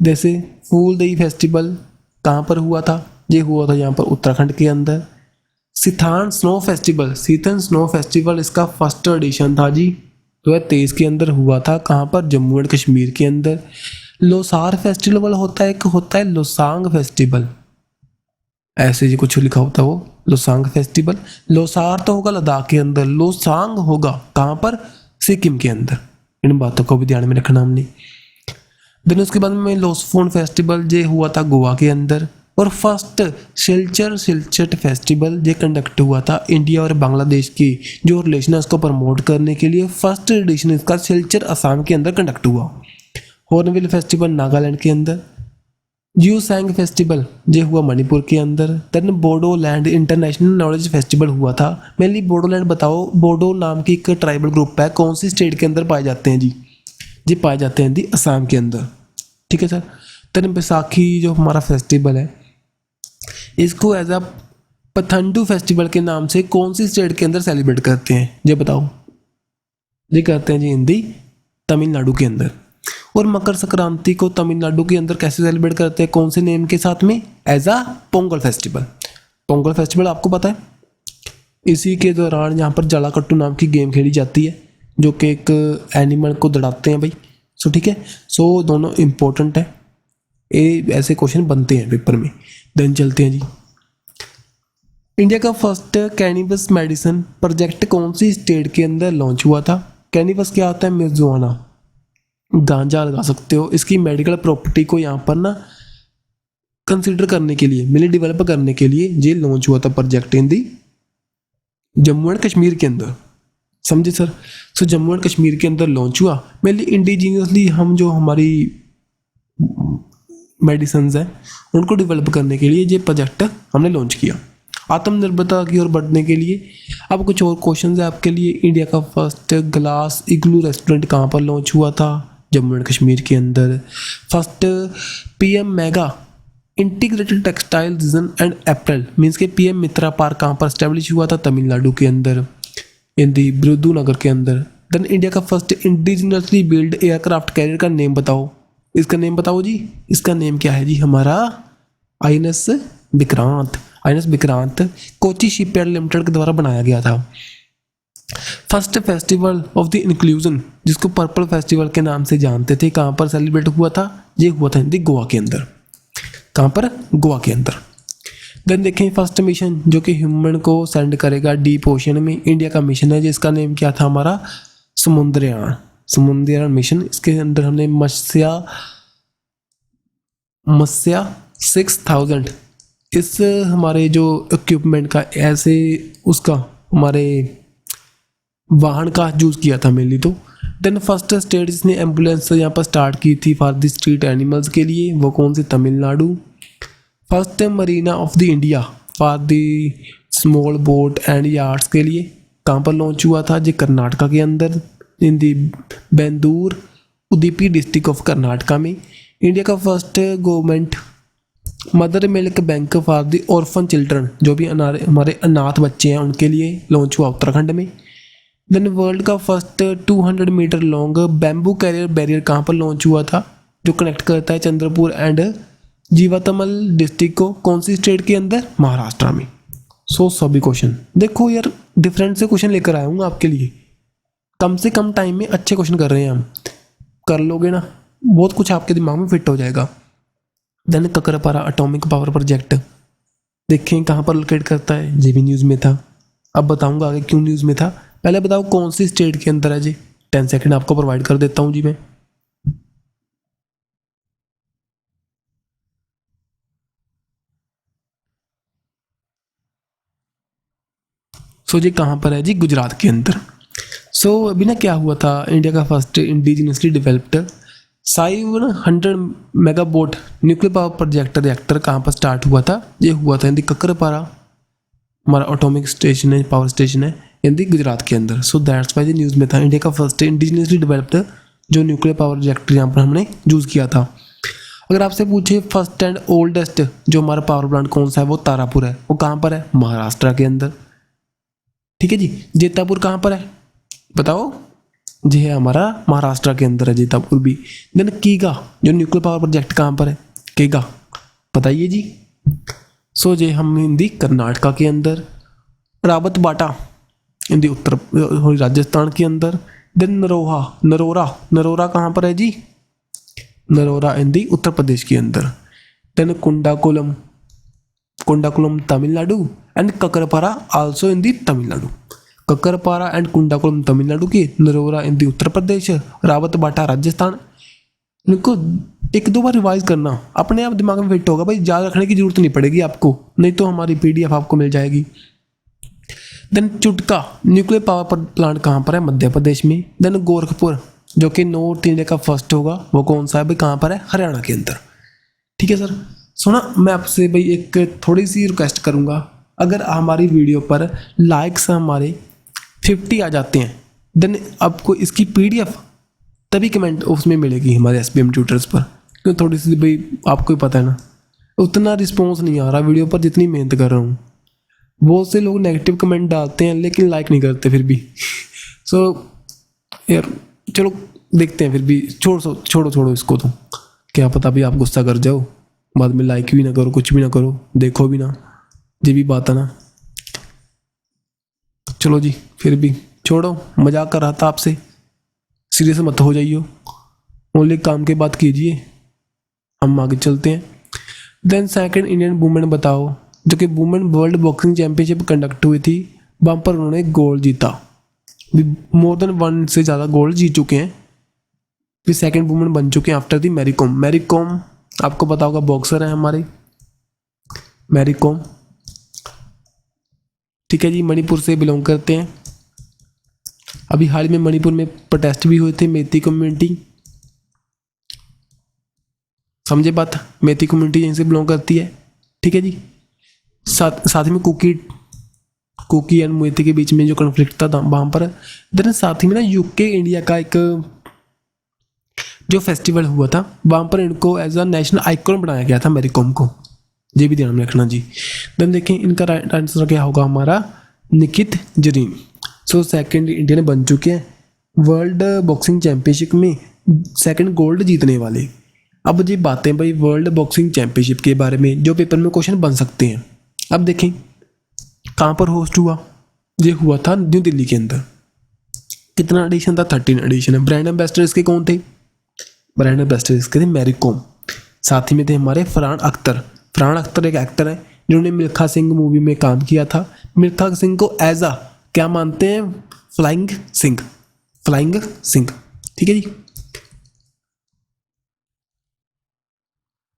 जैसे फूलदेई फेस्टिवल कहाँ पर हुआ था, ये हुआ था यहाँ पर उत्तराखंड के अंदर। सीथन स्नो फेस्टिवल इसका फर्स्ट एडिशन था जी, 2023 के अंदर हुआ था, कहाँ पर, जम्मू एंड कश्मीर के अंदर। लोसार फेस्टिवल होता है, एक होता है लोसांग फेस्टिवल, ऐसे जी कुछ लिखा होता है वो लोसांग फेस्टिवल। लोसार तो होगा लद्दाख के अंदर, लोसांग होगा कहाँ पर, सिक्किम के अंदर। इन बातों को भी ध्यान में रखना हमने। देन उसके बाद में लोसफोन फेस्टिवल ये हुआ था गोवा के अंदर। और फर्स्ट सिलचर फेस्टिवल ये कंडक्ट हुआ था इंडिया और बांग्लादेश की जो रिलेशन है उसको प्रमोट करने के लिए। फर्स्ट एडिशन इसका सिलचर असम के अंदर कंडक्ट हुआ। हॉर्नबिल फेस्टिवल नागालैंड के अंदर। जियोसैंग फेस्टिवल ये हुआ मणिपुर के अंदर। Then Bodoland International Knowledge Festival हुआ था। मेनली बोडोलैंड बताओ, बोडो नाम की एक ट्राइबल ग्रुप है, कौन सी स्टेट के अंदर पाए जाते हैं जी? ये पाए जाते हैं दी असम के अंदर। ठीक है सर। देन बैसाखी जो हमारा फेस्टिवल है, इसको एज अ पथंडू फेस्टिवल के नाम से कौन सी स्टेट के अंदर सेलिब्रेट करते हैं, ये बताओ? ये करते हैं जी हिंदी तमिलनाडु के अंदर। और मकर संक्रांति को तमिलनाडु के अंदर कैसे सेलिब्रेट करते हैं, कौन से नेम के साथ में? As a Pongal festival. Pongal festival आपको पता है, इसी के दौरान यहाँ पर जलाकट्टू नाम की गेम खेली जाती है, जो कि एक एनिमल को दौड़ाते हैं भाई। सो ठीक है, सो दोनों इम्पोर्टेंट है, ये ऐसे क्वेश्चन बनते हैं पेपर में। देन चलते हैं जी, इंडिया का फर्स्ट कैनिबस मेडिसिन प्रोजेक्ट कौन सी स्टेट के अंदर लॉन्च हुआ था? कैनिबस क्या होता है? marijuana, गांजा लगा सकते हो। इसकी मेडिकल प्रॉपर्टी को यहाँ पर ना कंसिडर करने के लिए, मिली डेवलप करने के लिए ये लॉन्च हुआ था project in the Jammu and Kashmir के अंदर। समझे sir? So Jammu and Kashmir के अंदर लॉन्च हुआ। मेनली इंडिजीनियसली हम जो हमारी मेडिसिन हैं उनको डेवलप करने के लिए ये प्रोजेक्ट हमने लॉन्च किया, आत्मनिर्भरता की ओर बढ़ने के लिए। अब कुछ और क्वेश्चन है आपके लिए। इंडिया का फर्स्ट ग्लास इग्लू रेस्टोरेंट कहाँ पर लॉन्च हुआ था? जम्मू एंड कश्मीर के अंदर। First PM mega integrated textile design and April means के पीएम मित्रा पार्क कहाँ पर स्टैब्लिश हुआ था? तमिलनाडु के अंदर, इन दी बिरुदुनगर के अंदर। देन इंडिया का first indigenously build aircraft carrier का नेम बताओ। इसका नेम बताओ जी। इसका नेम क्या है जी? हमारा INS Vikrant. INS Vikrant Kochi shipyard limited के द्वारा बनाया गया था। First festival of the inclusion, जिसको पर्पल फेस्टिवल के नाम से जानते थे, कहाँ पर सेलिब्रेट हुआ था? ये हुआ था हिंदी गोवा के अंदर। कहाँ पर? गोवा के अंदर। देन देखें फर्स्ट मिशन जो कि ह्यूमन को सेंड करेगा डीप ओशन में, इंडिया का मिशन है जिसका नेम क्या था हमारा? समुद्रयान। समुद्रयान मिशन। इसके अंदर हमने मत्स्या 6000 इस हमारे जो इक्विपमेंट का ऐसे उसका हमारे वाहन का यूज़ किया था मेनली। तो देन फर्स्ट स्टेट जिसने एम्बुलेंस यहाँ पर स्टार्ट की थी फॉर द स्ट्रीट एनिमल्स के लिए, वो कौन सी? Tamil Nadu. First marina of the India for the small boat and yards के लिए कहाँ पर लॉन्च हुआ था? जी कर्नाटका के अंदर, इन दी बेंदूर उदुपी डिस्ट्रिक्ट ऑफ कर्नाटका में। इंडिया का first government mother milk bank for the orphan children, जो भी हमारे अनाथ बच्चे हैं उनके लिए लॉन्च हुआ उत्तराखंड में। देन वर्ल्ड का first 200 metre long bamboo carrier barrier कहाँ पर लॉन्च हुआ था? जो कनेक्ट करता है चंद्रपुर एंड जीवातमल डिस्ट्रिक्ट को, कौन सी स्टेट के अंदर? महाराष्ट्र में। सो सभी क्वेश्चन देखो यार, डिफरेंट से क्वेश्चन लेकर आया हूँ आपके लिए। कम से कम टाइम में अच्छे क्वेश्चन कर रहे हैं हम। कर लोगे ना, बहुत कुछ आपके दिमाग में फिट हो जाएगा। देन ककरापारा एटॉमिक पावर प्रोजेक्ट देखें कहाँ पर लोकेट करता है? ये भी न्यूज़ में था। अब बताऊंगा आगे क्यों न्यूज़ में था। पहले बताओ कौन सी स्टेट के अंदर है जी? 10 सेकंड आपको प्रोवाइड कर देता हूँ जी मैं। सो जी कहाँ पर है जी? गुजरात के अंदर। सो अभी ना क्या हुआ था, इंडिया का first indigenously developed 500 megawatt nuclear power project reactor कहाँ पर स्टार्ट हुआ था? ये हुआ था इन दी ककरापारा, हमारा एटॉमिक स्टेशन है, पावर स्टेशन है इन दी गुजरात के अंदर। सो दैट्स वाई न्यूज़ में था। इंडिया का फर्स्ट इंडिजिनसली डेवलप्ड जो न्यूक्लियर पावर रिएक्टर यहाँ पर हमने यूज़ किया था। अगर आपसे पूछे फर्स्ट एंड ओल्डेस्ट जो हमारा पावर प्लांट कौन सा है, वो तारापुर है। वो कहाँ पर है? महाराष्ट्र के अंदर। ठीक है जी। जेतापुर कहाँ पर है बताओ? जी है हमारा महाराष्ट्र के अंदर है जेतापुर भी। देन कीगा जो न्यूक्लियर पावर प्रोजेक्ट कहाँ पर है? कीगा बताइए जी। सो जे हम हिंदी कर्नाटका के अंदर। रावत बाटा हिंदी उत्तर राजस्थान के अंदर। देन नरोरा कहाँ पर है जी? नरोरा हिंदी उत्तर प्रदेश के अंदर। Then Kudankulam Tamil Nadu and Kakrapar also in the Tamil Nadu. Kakrapar and Kudankulam Tamil Nadu की, नरोरा इन दी उत्तर प्रदेश, रावत बाटा राजस्थान। इनको एक दो बार रिवाइज करना, अपने आप दिमाग में फिट होगा भाई, याद रखने की जरूरत नहीं पड़ेगी आपको, नहीं तो हमारी PDF आपको मिल जाएगी। देन चुटका न्यूक्लियर पावर प्लांट कहाँ पर है? मध्य प्रदेश में। देन गोरखपुर जो कि नॉर्थ इंडिया का फर्स्ट होगा, वो कौन सा है भाई? कहाँ पर है? हरियाणा के अंदर। ठीक है सर। सुना, मैं आपसे भाई एक थोड़ी सी रिक्वेस्ट करूँगा, अगर हमारी वीडियो पर लाइक्स हमारे 50 आ जाते हैं देन आपको इसकी PDF तभी कमेंट उसमें मिलेगी हमारे SBM ट्यूटर्स पर, क्यों थोड़ी सी भाई आपको ही पता है ना उतना रिस्पॉन्स नहीं आ रहा वीडियो पर जितनी मेहनत कर रहा हूँ। बहुत से लोग नेगेटिव कमेंट डालते हैं लेकिन लाइक नहीं करते फिर भी। सो यार चलो देखते हैं, फिर भी छोड़ो इसको, तो क्या पता भी आप गुस्सा कर जाओ, बाद में लाइक भी ना करो, कुछ भी ना करो, देखो भी ना, ये भी बात है ना। चलो जी, फिर भी छोड़ो, मजाक कर रहा था आपसे, सीरियस मत हो जाइए, ओनली काम के बात कीजिए। हम आगे चलते हैं। देन सेकंड इंडियन वुमेन बताओ, जो कि women world boxing championship conduct हुई थी, वहाँ पर उन्होंने गोल्ड जीता, मोर देन 1 से ज़्यादा गोल्ड जीत चुके हैं, फिर सेकंड वुमेन बन चुके हैं आफ्टर दी मैरी कॉम। मैरी कॉम आपको पता होगा बॉक्सर है हमारे, मैरी कॉम, ठीक है जी, मणिपुर से बिलोंग करते हैं। अभी हाल में मणिपुर में प्रोटेस्ट भी हुए थे, मेती कम्युनिटी, समझे बात, मेती कम्युनिटी यहीं से बिलोंग करती है, ठीक है जी। साथ में कुकी एंड मेती के बीच में जो कॉन्फ्लिक्ट था वहाँ पर। देन साथ ही में ना UK इंडिया का एक जो फेस्टिवल हुआ था, वहाँ पर इनको एज अ नेशनल आइकॉन बनाया गया था मैरी कॉम को, ये भी ध्यान में रखना जी। देन देखें इनका राइट आंसर क्या होगा हमारा, निखित जरीन। सो सेकंड इंडियन बन चुके हैं वर्ल्ड बॉक्सिंग चैंपियनशिप में, सेकंड गोल्ड जीतने वाले। अब जी बातें भाई वर्ल्ड बॉक्सिंग चैंपियनशिप के बारे में जो पेपर में क्वेश्चन बन सकते हैं। अब देखें कहाँ पर होस्ट हुआ, ये हुआ था न्यू दिल्ली के अंदर। कितना एडिशन था, 13 एडिशन है। ब्रांड एम्बेसडर इसके कौन थे, ब्रांड एम्बेसडर इसके थे मैरी कॉम, साथ ही में थे हमारे फरहान अख्तर। फरहान अख्तर एक एक्टर है जिन्होंने मिल्खा सिंह मूवी में काम किया था। मिल्खा सिंह को एज आ क्या मानते हैं, फ्लाइंग सिंह, ठीक है जी।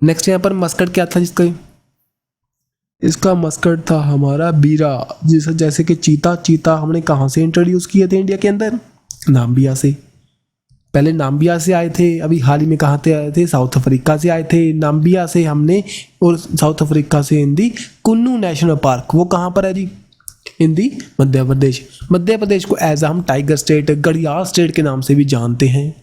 नेक्स्ट यहाँ पर मस्कट क्या था जिसका, इसका मस्कट था हमारा बीरा, जैसे कि चीता हमने कहाँ से इंट्रोड्यूस किए थे इंडिया के अंदर, नाम्बिया से। पहले नाम्बिया से आए थे, अभी हाल ही में कहाँ से आए थे, साउथ अफ्रीका से आए थे। नाम्बिया से हमने और साउथ अफ्रीका से हिंदी कुन्नू नेशनल पार्क, वो कहाँ पर है जी, हिंदी मध्य प्रदेश को एज हम टाइगर स्टेट, घड़ियाल स्टेट के नाम से भी जानते हैं।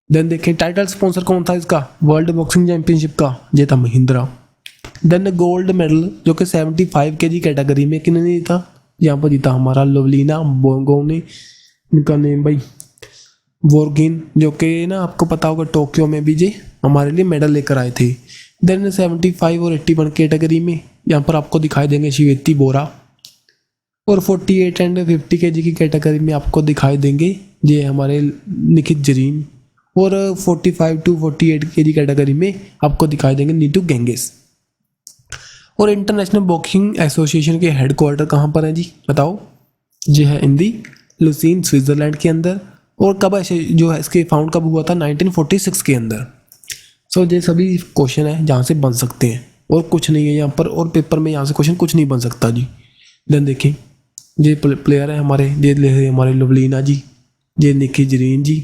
देन देखें टाइटल स्पॉन्सर कौन था इसका, वर्ल्ड बॉक्सिंग चैंपियनशिप का, ये था महिंद्रा। देन गोल्ड मेडल जो कि 75 kg कैटेगरी में किन्होंने जीता, यहाँ पर जीता हमारा लवलीना बोंगो ने, इनका नेम भाई वोरगिन, जो कि ना आपको पता होगा टोक्यो में भी जी हमारे लिए मेडल लेकर आए थे। देन 75 और 81 कैटेगरी में यहाँ पर आपको दिखाई देंगे शिवेती बोरा, और 48 एंड 50 kg की कैटेगरी में आपको दिखाई देंगे ये हमारे निखित जरीन, और 45 टू 48 kg कैटेगरी में आपको दिखाई देंगे नीतू गेंगेस। और इंटरनेशनल बॉक्सिंग एसोसिएशन के हेडक्वार्टर कहाँ पर है जी बताओ, ये है इन दी लुसीन स्विट्ज़रलैंड के अंदर। और कब ऐसे जो है इसके फाउंड कब हुआ था, 1946 के अंदर। सो ये सभी क्वेश्चन है जहाँ से बन सकते हैं और कुछ नहीं है यहाँ पर, और पेपर में यहाँ से क्वेश्चन कुछ नहीं बन सकता जी। देन देखें ये प्लेयर है हमारे, ये हमारे लवलीना जी, ये निखित जरीन जी,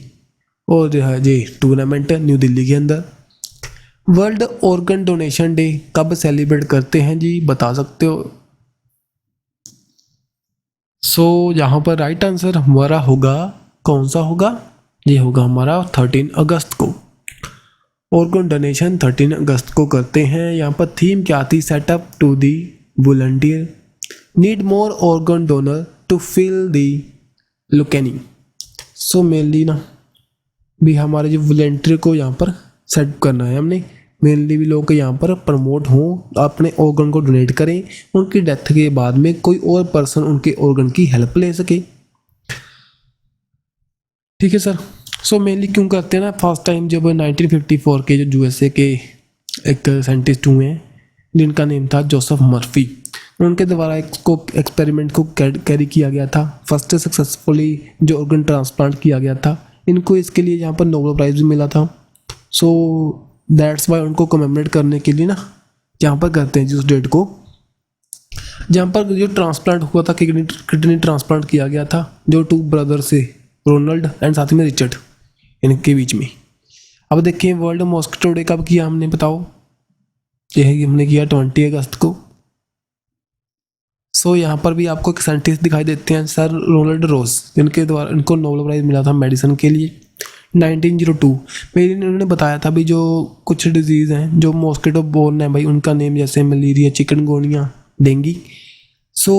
और ये टूर्नामेंट है न्यू दिल्ली के अंदर। वर्ल्ड ऑर्गन डोनेशन डे कब सेलिब्रेट करते हैं जी बता सकते हो। सो यहाँ पर राइट आंसर हमारा होगा, कौन सा होगा, ये होगा हमारा 13 अगस्त को। ऑर्गन डोनेशन 13 अगस्त को करते हैं। यहाँ पर थीम क्या थी, setup to the volunteer need more organ donor to fill the lacuna. So mainly ना भी हमारे जो वॉलंटियर को यहाँ पर सेट करना है हमने, मेनली भी लोग यहाँ पर प्रमोट हों, अपने ऑर्गन को डोनेट करें, उनकी डेथ के बाद में कोई और पर्सन उनके ऑर्गन की हेल्प ले सके, ठीक है सर। सो मेनली क्यों करते हैं ना, फर्स्ट टाइम जब 1954 के जो USA के एक साइंटिस्ट हुए हैं जिनका नेम था जोसेफ मर्फी, उनके द्वारा इसको एक्सपेरिमेंट को कैरी किया गया था। फर्स्ट सक्सेसफुली जो ऑर्गन ट्रांसप्लांट किया गया था, इनको इसके लिए यहाँ पर नोबेल प्राइज़ भी मिला था। सो दैट्स वाई उनको कमेमोरेट करने के लिए ना यहाँ पर करते हैं जिस डेट को, जहाँ पर जो ट्रांसप्लांट हुआ था, किडनी ट्रांसप्लांट किया गया था जो 2 ब्रदर से, रोनाल्ड एंड साथ में रिचर्ड, इनके बीच में। अब देखिए वर्ल्ड मॉस्किटो डे कब किया हमने, बताओ। यही हमने किया 20 अगस्त को। सो यहाँ पर भी आपको एक साइंटिस्ट दिखाई देते हैं, सर रोनाल्ड रोज, जिनके द्वारा इनको नोबेल प्राइज़ मिला था मेडिसिन के लिए 1902 में। इन्होंने बताया था भी जो कुछ डिजीज़ हैं जो मॉस्किटो बोर्न है भाई, उनका नेम जैसे मलेरिया, चिकनगुनिया, डेंगू। सो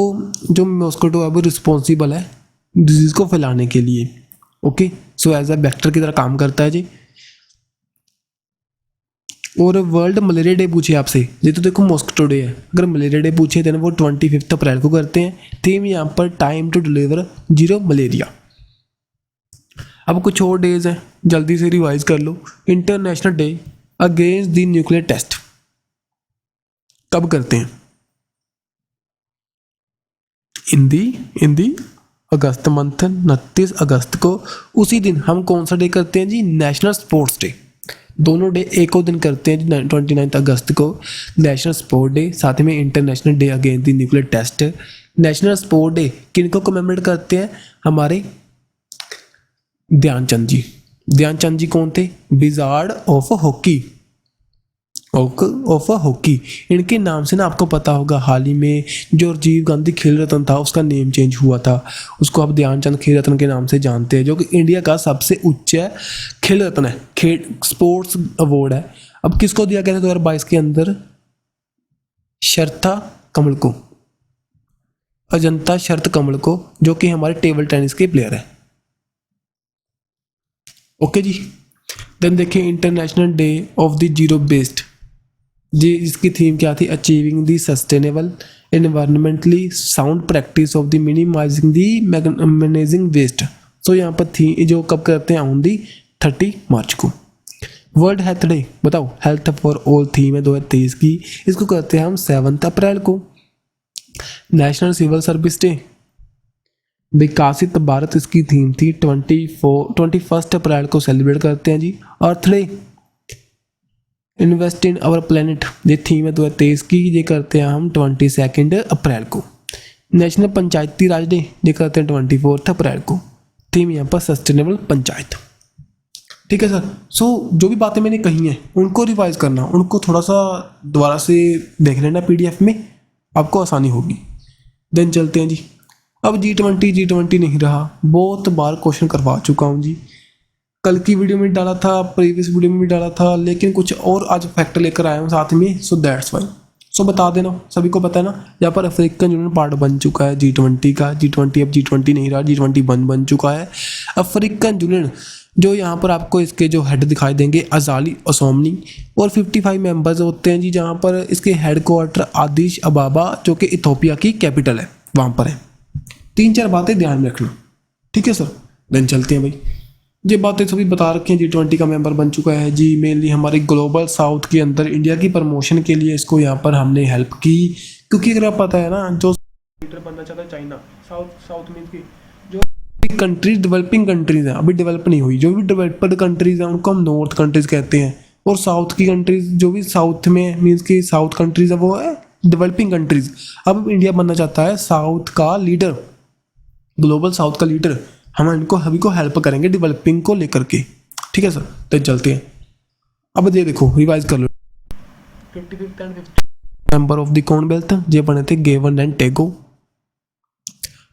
जो मॉस्किटो है वो रिस्पॉन्सिबल है डिजीज़ को फैलाने के लिए। Okay, so as a vector की तरह काम करता है जी। और वर्ल्ड मलेरिया डे पूछे आपसे, ये तो देखो मॉस्किटो डे है, अगर मलेरिया डे पूछे देन वो 25 अप्रैल को करते हैं। थीम यहाँ पर time to deliver zero malaria. अब कुछ और डेज हैं, जल्दी से रिवाइज कर लो। International day against the nuclear test कब करते हैं? इन दी अगस्त मंथ, 29 अगस्त को। उसी दिन हम कौन सा डे करते हैं जी? National sports day. दोनों डे एक और दिन करते हैं जी, 29 अगस्त को नेशनल स्पोर्ट डे, साथ में international day against the nuclear test. National sport day किनको कमेमोरेट करते हैं? हमारे ध्यानचंद जी। ध्यानचंद जी कौन थे? Wizard of hockey, of hockey. इनके नाम से ना आपको पता होगा हाल ही में जो राजीव गांधी खेल रत्न था उसका नेम चेंज हुआ था, उसको आप ध्यानचंद खेल रत्न के नाम से जानते हैं, जो कि इंडिया का सबसे उच्च खेल रत्न है, खेल स्पोर्ट्स अवार्ड है। अब किसको दिया गया था 2022 के अंदर? शर्ता कमल को, अजंता शरत कमल को, जो कि हमारे टेबल टेनिस के प्लेयर है। ओके जी। देन देखिए international day of the zero based, जी इसकी थीम क्या थी? Achieving the sustainable environmentally sound practice of the minimising the managing waste. तो यहाँ पर थी जो कब करते हैं? ऑन दी 30 मार्च को। वर्ल्ड हेल्थ डे बताओ, हेल्थ फॉर ऑल थीम है 2023 की, इसको करते हैं हम 7 अप्रैल को। नेशनल सिविल सर्विस डे, विकासित भारत इसकी थीम थी, 21 अप्रैल को सेलिब्रेट करते हैं जी। Earth day, invest in our planet, ये थीम है 2023 की, ये करते हैं हम 22 अप्रैल को। नेशनल पंचायती राज डे, ये करते हैं 24 अप्रैल को, थीम यहाँ पर सस्टेनेबल पंचायत। ठीक है सर। सो जो भी बातें मैंने कही हैं उनको रिवाइज करना, उनको थोड़ा सा दोबारा से देख लेना PDF में, आपको आसानी होगी। देन चलते हैं जी। अब G20 नहीं रहा, बहुत बार क्वेश्चन करवा चुका हूँ जी, कल की वीडियो में डाला था, प्रीवियस वीडियो में भी डाला था, लेकिन कुछ और आज फैक्टर लेकर आया हूँ साथ में। सो दैट्स वाई, सो बता देना, सभी को पता है ना। यहाँ पर अफ्रीकन यूनियन पार्ट बन चुका है G20 का। G20 अब G20 नहीं रहा, G20 बन चुका है। अफ्रीकन यूनियन जो यहाँ पर आपको इसके जो हेड दिखाई देंगे अजाली असोमनी, और 55 मेंबर्स होते हैं जी, जहाँ पर इसके हेड क्वार्टर आदिश अबाबा जो कि इथोपिया की कैपिटल है वहाँ पर है। 3-4 बातें ध्यान में रखना, ठीक है सर। देन चलते हैं भाई, ये बातें सभी बता रखी हैं। G20 का मेंबर बन चुका है जी, मेनली हमारी ग्लोबल साउथ के अंदर इंडिया की प्रमोशन के लिए इसको यहाँ पर हमने हेल्प की, क्योंकि अगर आप पता है ना जो लीडर बनना चाहता है चाइना, साउथ मीन्स की जो कंट्रीज डेवलपिंग कंट्रीज हैं, अभी डेवलप नहीं हुई, जो भी डेवलप्ड कंट्रीज हैं उनको हम नॉर्थ कंट्रीज कहते हैं, और साउथ की कंट्रीज जो भी साउथ में मीन्स की साउथ कंट्रीज है वो है डेवलपिंग कंट्रीज। अब इंडिया बनना चाहता है साउथ का लीडर, ग्लोबल साउथ का लीडर, हम इनको सभी को हेल्प करेंगे डेवलपिंग को लेकर के, ठीक है सर। तो चलते हैं। अब ये देखो रिवाइज कर लो, 55th and 50th member of the Commonwealth ये बने थे गेवन एंड टेगो।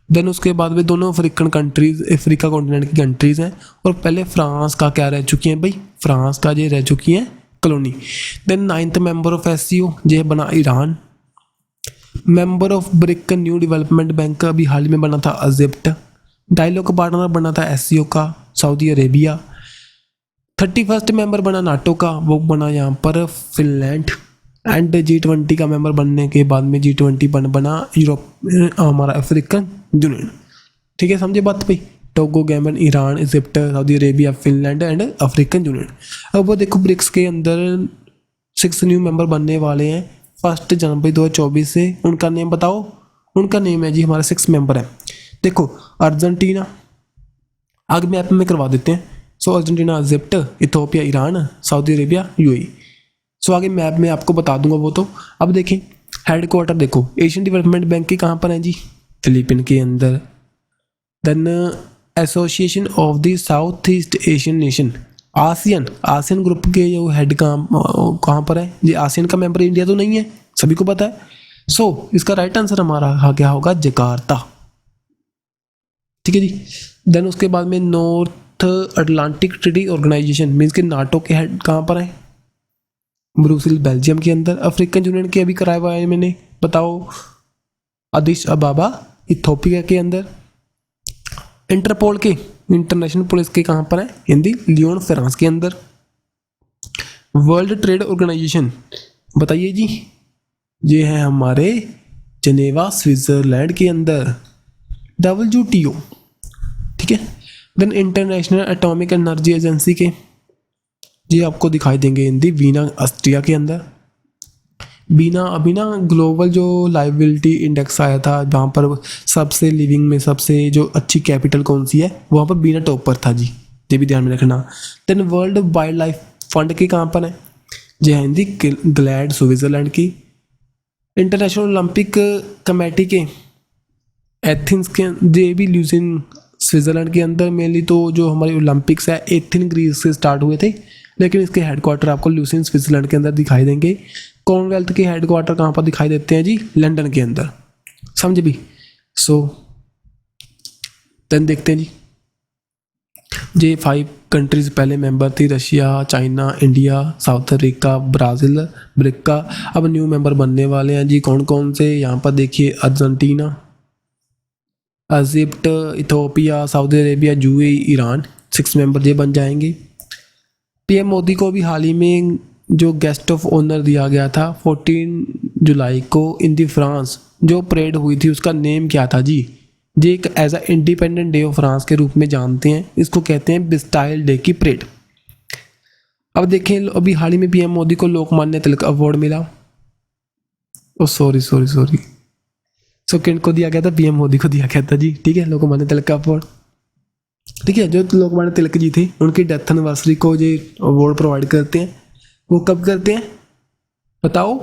देन उसके बाद में दोनों अफ्रीकन कंट्रीज, अफ्रीका कॉन्टिनेंट की कंट्रीज हैं, और पहले फ्रांस का क्या रह चुकी हैं भाई? फ्रांस का ये रह चुकी हैं colony. Then 9th member of SCO ये बना Iran. Member of BRIC New Development Bank का अभी हाल में बना था इजिप्ट। डायलॉग पार्टनर बना था SCO का सऊदी अरेबिया। 31st मेंबर बना नाटो का, वो बना यहाँ पर फिनलैंड। एंड G20 का मेंबर बनने के बाद में G20 बना यूरोप हमारा अफ्रीकन यूनियन, ठीक है, समझे बात भाई। Togo, Gammon, Iran, Egypt, Saudi Arabia, Finland and African union. अब वो देखो ब्रिक्स के अंदर 6 न्यू मेंबर बनने वाले हैं 1 जनवरी 2024 से। उनका नेम बताओ। उनका नेम है जी, हमारे 6 मेंबर है, देखो अर्जेंटीना, आगे मैप में करवा देते हैं। So Argentina, Egypt, Ethiopia, Iran, Saudi Arabia, UAE। सो आगे मैप में आपको बता दूंगा वो तो। अब देखें हेड क्वार्टर देखो, एशियन डेवलपमेंट बैंक की कहाँ पर है जी? फिलीपीन के अंदर। Then Association of the South East Asian Nation, ASEAN ASEAN group के जो हेड कहाँ पर है जी? आसियन का मेंबर इंडिया तो नहीं है, सभी को पता है। सो इसका राइट आंसर हमारा क्या होगा? जकार्ता। ठीक है जी। देन उसके बाद में North Atlantic Treaty Organization means के नाटो के हेड कहाँ पर है? ब्रुसेल बेल्जियम के अंदर। अफ्रीकन यूनियन के अभी कराया हुआ है मैंने, बताओ। अदिश अबाबा इथोपिया के अंदर। इंटरपोल के इंटरनेशनल पुलिस के कहाँ पर है? हिंदी लियोन फ्रांस के अंदर। वर्ल्ड ट्रेड ऑर्गेनाइजेशन बताइए जी, ये है हमारे जनेवा स्विट्जरलैंड के अंदर। WTO, ठीक है। Then International Atomic Energy Agency के ये आपको दिखाई देंगे हिंदी वीना ऑस्ट्रिया के अंदर। बीना अभी ना ग्लोबल जो लाइबिलिटी इंडेक्स आया था जहाँ पर सबसे लिविंग में सबसे जो अच्छी कैपिटल कौन सी है, वहाँ पर बीना टॉप पर था जी, ये भी ध्यान में रखना। Then World Wildlife Fund के कहाँ पर है? जो है हिंदी ग्लैड स्विट्जरलैंड की। इंटरनेशनल ओलंपिक कमेटी के एथेंस के ये भी ल्यूसिन स्विट्जरलैंड के अंदर। मेनली तो जो हमारे ओलंपिक्स है एथेंस ग्रीस से स्टार्ट हुए थे, लेकिन इसके हेडक्वार्टर आपको ल्यूसिन स्विट्जरलैंड के अंदर दिखाई देंगे। कॉमनवेल्थ के हेडक्वार्टर कहाँ पर दिखाई देते हैं जी? लंदन के अंदर, समझे भी। सो देन देखते हैं जी, ये 5 कंट्रीज पहले मेंबर थी, Russia, China, India, south Africa, Brazil, brick का। अब न्यू मेंबर बनने वाले हैं जी, कौन कौन से? यहाँ पर देखिए Argentina, Egypt, Ethiopia, Saudi Arabia, UAE, Iran. 6 member ये बन जाएंगे। पीएम मोदी को भी हाल ही में जो गेस्ट ऑफ ऑनर दिया गया था 14 जुलाई को इन दी फ्रांस जो परेड हुई थी, उसका नेम क्या था जी? ये एक as a independent day of France के रूप में जानते हैं, इसको कहते हैं बिस्टाइल डे की परेड। अब देखें, अभी हाल ही में पीएम मोदी को लोकमान्य तिलक अवार्ड मिला। ओ सॉरी, सो किनको दिया गया था? पीएम मोदी को दिया गया था जी, ठीक है, लोकमान्य तिलक का अवार्ड। ठीक है, जो लोकमान्य तिलक जी थे उनकी डेथ एनिवर्सरी को ये अवार्ड प्रोवाइड करते हैं। वो कब करते हैं बताओ?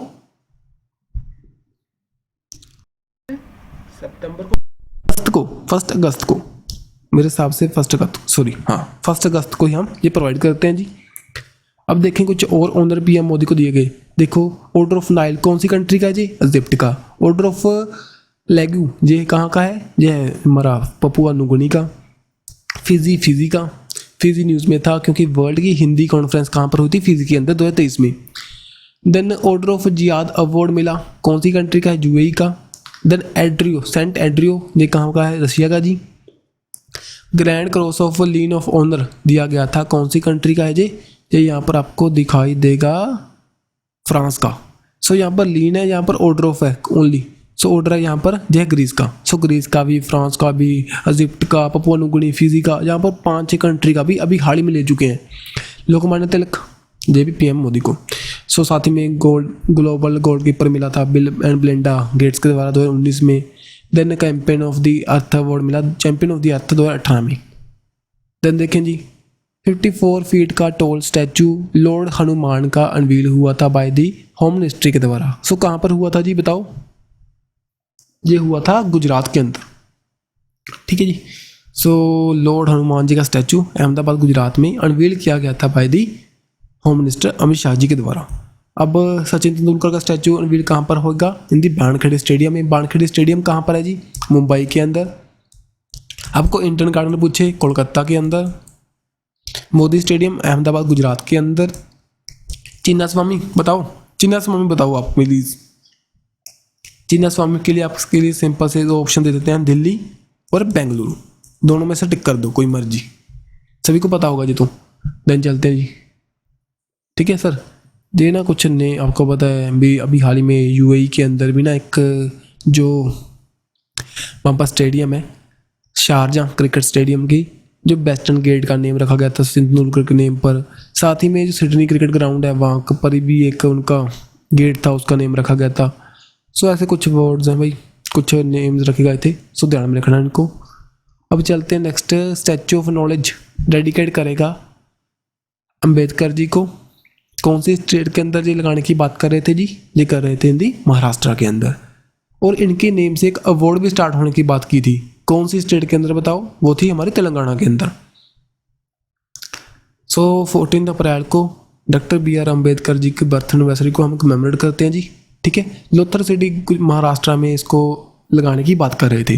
सितंबर को, 1 अगस्त को मेरे हिसाब से 1 अगस्त, सॉरी हाँ 1 अगस्त को ही हम ये प्रोवाइड करते हैं जी। अब देखें कुछ और ऑनर पीएम मोदी को दिए गए। देखो, ऑर्डर ऑफ नाइल कौन सी कंट्री का है जी? इजिप्ट का। ऑर्डर ऑफ लेग्यू ये कहाँ का है? ये है हमारा पपुआ नुगुनी का। फिजी का, फिजी न्यूज़ में था क्योंकि वर्ल्ड की हिंदी कॉन्फ्रेंस कहाँ पर हुई थी? फिजी के अंदर 2023 में। Then order of Zayed award मिला, कौन सी कंट्री का है? यूएई का। देन एड्रियो, सेंट एड्रियो ये कहाँ का है? रशिया का जी। Grand cross of legion of honour दिया गया था, कौन सी कंट्री का है जी? ये यहाँ पर आपको दिखाई देगा फ्रांस का। सो यहाँ पर लीन है, यहाँ पर ऑर्डर ऑफ है ओनली। सो ऑर्डर है यहाँ पर जो है ग्रीस का। सो ग्रीस का भी, फ्रांस का भी, इजिप्ट का, पपुआ नुगुनी, फिजी का, यहाँ पर 5-6 कंट्री का भी अभी हाल ही में ले चुके हैं लोकमान्य तिलक, ये भी पीएम मोदी को। सो साथ ही में ग्लोबल गोल्ड कीपर मिला था बिल एंड ब्लिंडा गेट्स के द्वारा 2019 में। Then champion of the earth award मिला चैंपियन ऑफ द अर्थ 2018 में। देन देखें जी, 54 फीट का टॉल स्टैचू लॉर्ड हनुमान का अनवील हुआ था बाय दी होम मिनिस्ट्री के द्वारा। सो कहाँ पर हुआ था जी बताओ? ये हुआ था गुजरात के अंदर, ठीक है जी। सो लॉर्ड हनुमान जी का स्टैचू अहमदाबाद गुजरात में अनवील किया गया था by the home minister Amit Shah ji के द्वारा। अब सचिन तेंदुलकर का स्टैचू अनवील कहाँ पर होगा? इन दी वानखेड़े स्टेडियम में। वानखेड़े स्टेडियम कहाँ पर है जी? मुंबई के अंदर। आपको इंडन गार्डन पूछे, कोलकाता के अंदर। मोदी स्टेडियम अहमदाबाद गुजरात के अंदर। चिन्ना स्वामी बताओ, चिन्ना स्वामी बताओ आप प्लीज। चिन्ना स्वामी के लिए आपके लिए सिंपल से दो ऑप्शन दे देते हैं, दिल्ली और बेंगलुरु, दोनों में से टिक कर दो कोई मर्जी, सभी को पता होगा जी। तो देन चलते हैं जी, ठीक है सर। ये ना कुछ ने आपको पता है भी अभी हाल ही में यूएई के अंदर भी ना एक जो वहाँ पर स्टेडियम है शारजा क्रिकेट स्टेडियम की, जो वेस्टर्न गेट का नेम रखा गया था सचिन तेंदुलकर के नेम पर। साथ ही में जो सिडनी क्रिकेट ग्राउंड है वहाँ पर भी एक उनका गेट था, उसका नेम रखा गया था। सो ऐसे कुछ वर्ड्स हैं भाई, कुछ नेम्स रखे गए थे, सो ध्यान में रखना इनको। अब चलते हैं next, statue of knowledge dedicate करेगा अंबेडकर जी को। कौन सी स्टेट के अंदर ये लगाने की बात कर रहे थे जी? ये कर रहे थे हिंदी महाराष्ट्र के अंदर। और इनके नेम से एक अवार्ड भी स्टार्ट होने की बात की थी, कौन सी स्टेट के अंदर बताओ? वो थी हमारी तेलंगाना के अंदर। सो 14 अप्रैल को डॉक्टर BR अम्बेडकर जी की बर्थ एनिवर्सरी को हम कमेमोरेट करते हैं जी, ठीक है। लोथर सिटी महाराष्ट्र में इसको लगाने की बात कर रहे थे।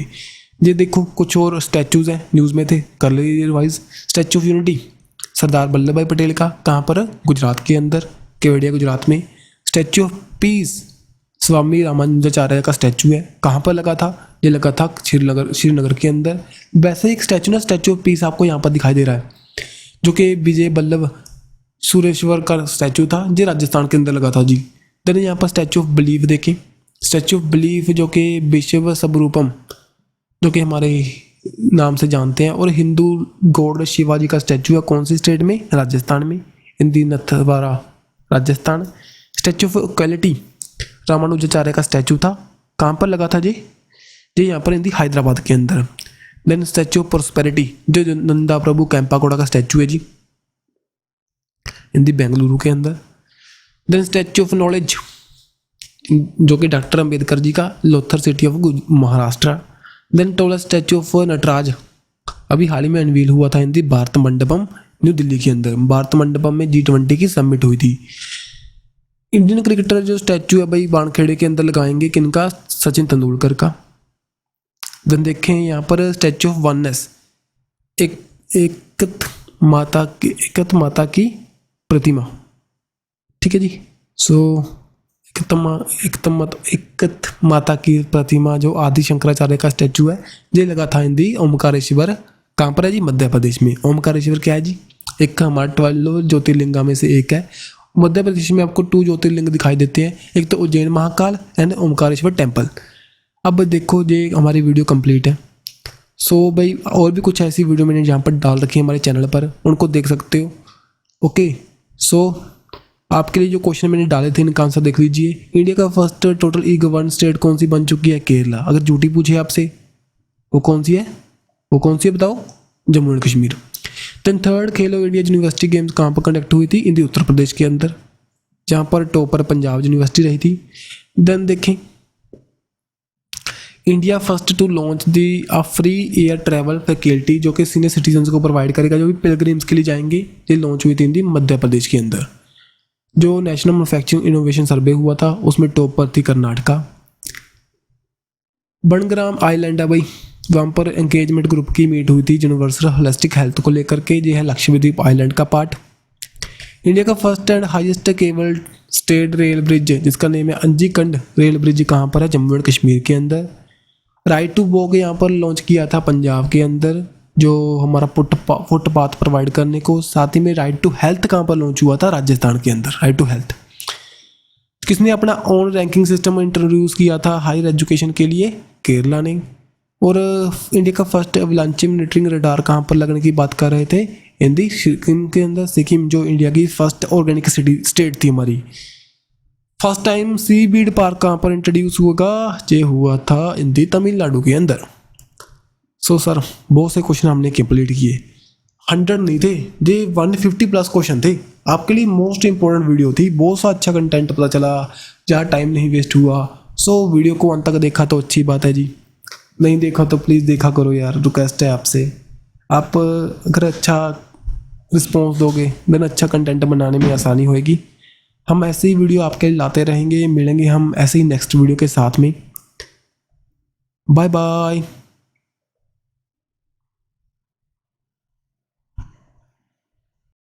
ये देखो कुछ और स्टैचूज़ हैं, न्यूज़ में थे, कर लीजिए revise. Statue of unity Sardar Vallabh भाई पटेल का, कहाँ पर? गुजरात के अंदर, केवड़िया गुजरात में। स्टैचू ऑफ पीस स्वामी रामानुजाचार्य का स्टैचू है, कहाँ पर लगा था? ये लगा था श्रीनगर के अंदर। वैसे एक स्टैचू ना, स्टैचू ऑफ पीस आपको यहाँ पर दिखाई दे रहा है, जो कि विजय वल्लभ सुरेश्वर का स्टैचू था, जो राजस्थान के अंदर लगा था जी। देन यहाँ पर स्टैचू ऑफ बिलीफ देखें, स्टैचू ऑफ बिलीफ जो कि विश्व स्वरूपम, जो कि हमारे नाम से जानते हैं, और हिंदू गॉड शिवाजी का स्टैचू है, कौन सी स्टेट में? राजस्थान में, इंदी Nathdwara Rajasthan. Statue of equality Ramanujacharya का स्टैचू था, कहाँ पर लगा था जी? जी यहाँ पर इंदी हैदराबाद के अंदर। देन स्टैचू ऑफ प्रॉस्पेरिटी जो नंदा प्रभु कैंपाकोड़ा का स्टैचू है जी, इंदी बेंगलुरु के अंदर। देन स्टैचू ऑफ नॉलेज जो कि डॉक्टर अम्बेडकर जी का, लोथर city of Maharashtra. Then tallest statue of Nataraj अभी हाल ही में अनवील हुआ था इंदी भारत मंडपम न्यू दिल्ली के अंदर। भारत मंडपम में G20 की समिट हुई थी। इंडियन क्रिकेटर जो स्टैचू है भाई वानखेड़े के अंदर लगाएंगे, किनका? सचिन तेंदुलकर का। देन देखें यहाँ पर स्टैचू ऑफ वननेस, एकत माता की प्रतिमा, ठीक है जी। सो एकत माता की प्रतिमा जो आदि शंकराचार्य का स्टैचू है, ये लगा था हिंदी ओमकारेश्वर, कहाँ पर है जी? मध्य प्रदेश में। ओमकारेश्वर क्या है जी? एक हमारे 12 ज्योतिर्लिंगा में से एक है। मध्य प्रदेश में आपको 2 ज्योतिर्लिंग दिखाई देते हैं, एक तो उज्जैन महाकाल एंड ओमकारेश्वर टेम्पल। अब देखो ये हमारी वीडियो कंप्लीट है। सो भाई और भी कुछ ऐसी वीडियो मैंने यहाँ पर डाल रखी है हमारे चैनल पर, उनको देख सकते हो। ओके, सो आपके लिए जो क्वेश्चन मैंने डाले थे इनका आंसर देख लीजिए। इंडिया का फर्स्ट टोटल ई गवर्न स्टेट कौन सी बन चुकी है? केरला। अगर झूठी पूछे आपसे, वो कौन सी है? वो कौन सी है बताओ? Jammu and Kashmir. Then third Khelo India University Games कहाँ पर कंडक्ट हुई थी? इंदी उत्तर प्रदेश के अंदर, जहाँ पर टॉपर पंजाब यूनिवर्सिटी रही थी। देन देखें India first to launch the a free air travel faculty जो कि सीनियर सिटीजन्स को प्रोवाइड करेगा, जो भी पिलग्रिम्स के लिए जाएंगे। ये लॉन्च हुई थी इंदी मध्य प्रदेश के अंदर। जो नेशनल मैन्युफैक्चरिंग इनोवेशन सर्वे हुआ था उसमें टॉप पर थी कर्नाटका। बनग्राम आइलैंड है भाई, वहाँ पर एंगेजमेंट ग्रुप की मीट हुई थी यूनिवर्सल होलिस्टिक हेल्थ को लेकर के। ये है लक्षद्वीप आइलैंड का पार्ट। इंडिया का first and highest cable stayed rail bridge जिसका नेम है अंजीकंड रेल ब्रिज, कहाँ पर है? जम्मू एंड कश्मीर के अंदर। राइट टू वॉक यहाँ पर लॉन्च किया था पंजाब के अंदर, जो हमारा फुटपाथ प्रोवाइड करने को। साथ ही में राइट टू हेल्थ कहाँ पर लॉन्च हुआ था? राजस्थान के अंदर, राइट टू हेल्थ। किसने अपना ओन रैंकिंग सिस्टम इंट्रोड्यूस किया था हायर एजुकेशन के लिए? केरला ने। और इंडिया का फर्स्ट अवलांची मॉनिटरिंग रडार कहाँ पर लगने की बात कर रहे थे? हिंदी सिक्किम के अंदर। सिक्किम जो इंडिया की फर्स्ट ऑर्गेनिक स्टेट थी हमारी। First time seaweed park कहाँ पर इंट्रोड्यूस होगा? ये हुआ था हिंदी तमिलनाडु के अंदर। सो सर बहुत से क्वेश्चन हमने कंप्लीट किए, 100 नहीं थे, ये 150 प्लस क्वेश्चन थे। आपके लिए मोस्ट इंपॉर्टेंट वीडियो थी, बहुत सा अच्छा कंटेंट पता चला, जहाँ टाइम नहीं वेस्ट हुआ। सो वीडियो को अंत तक देखा तो अच्छी बात है जी, नहीं देखा तो प्लीज़ देखा करो यार, रिक्वेस्ट है आपसे। आप अगर अच्छा रिस्पॉन्स दोगे देन अच्छा कंटेंट बनाने में आसानी होएगी। हम ऐसे ही वीडियो आपके लिए लाते रहेंगे, मिलेंगे हम ऐसे ही नेक्स्ट वीडियो के साथ में। Bye bye.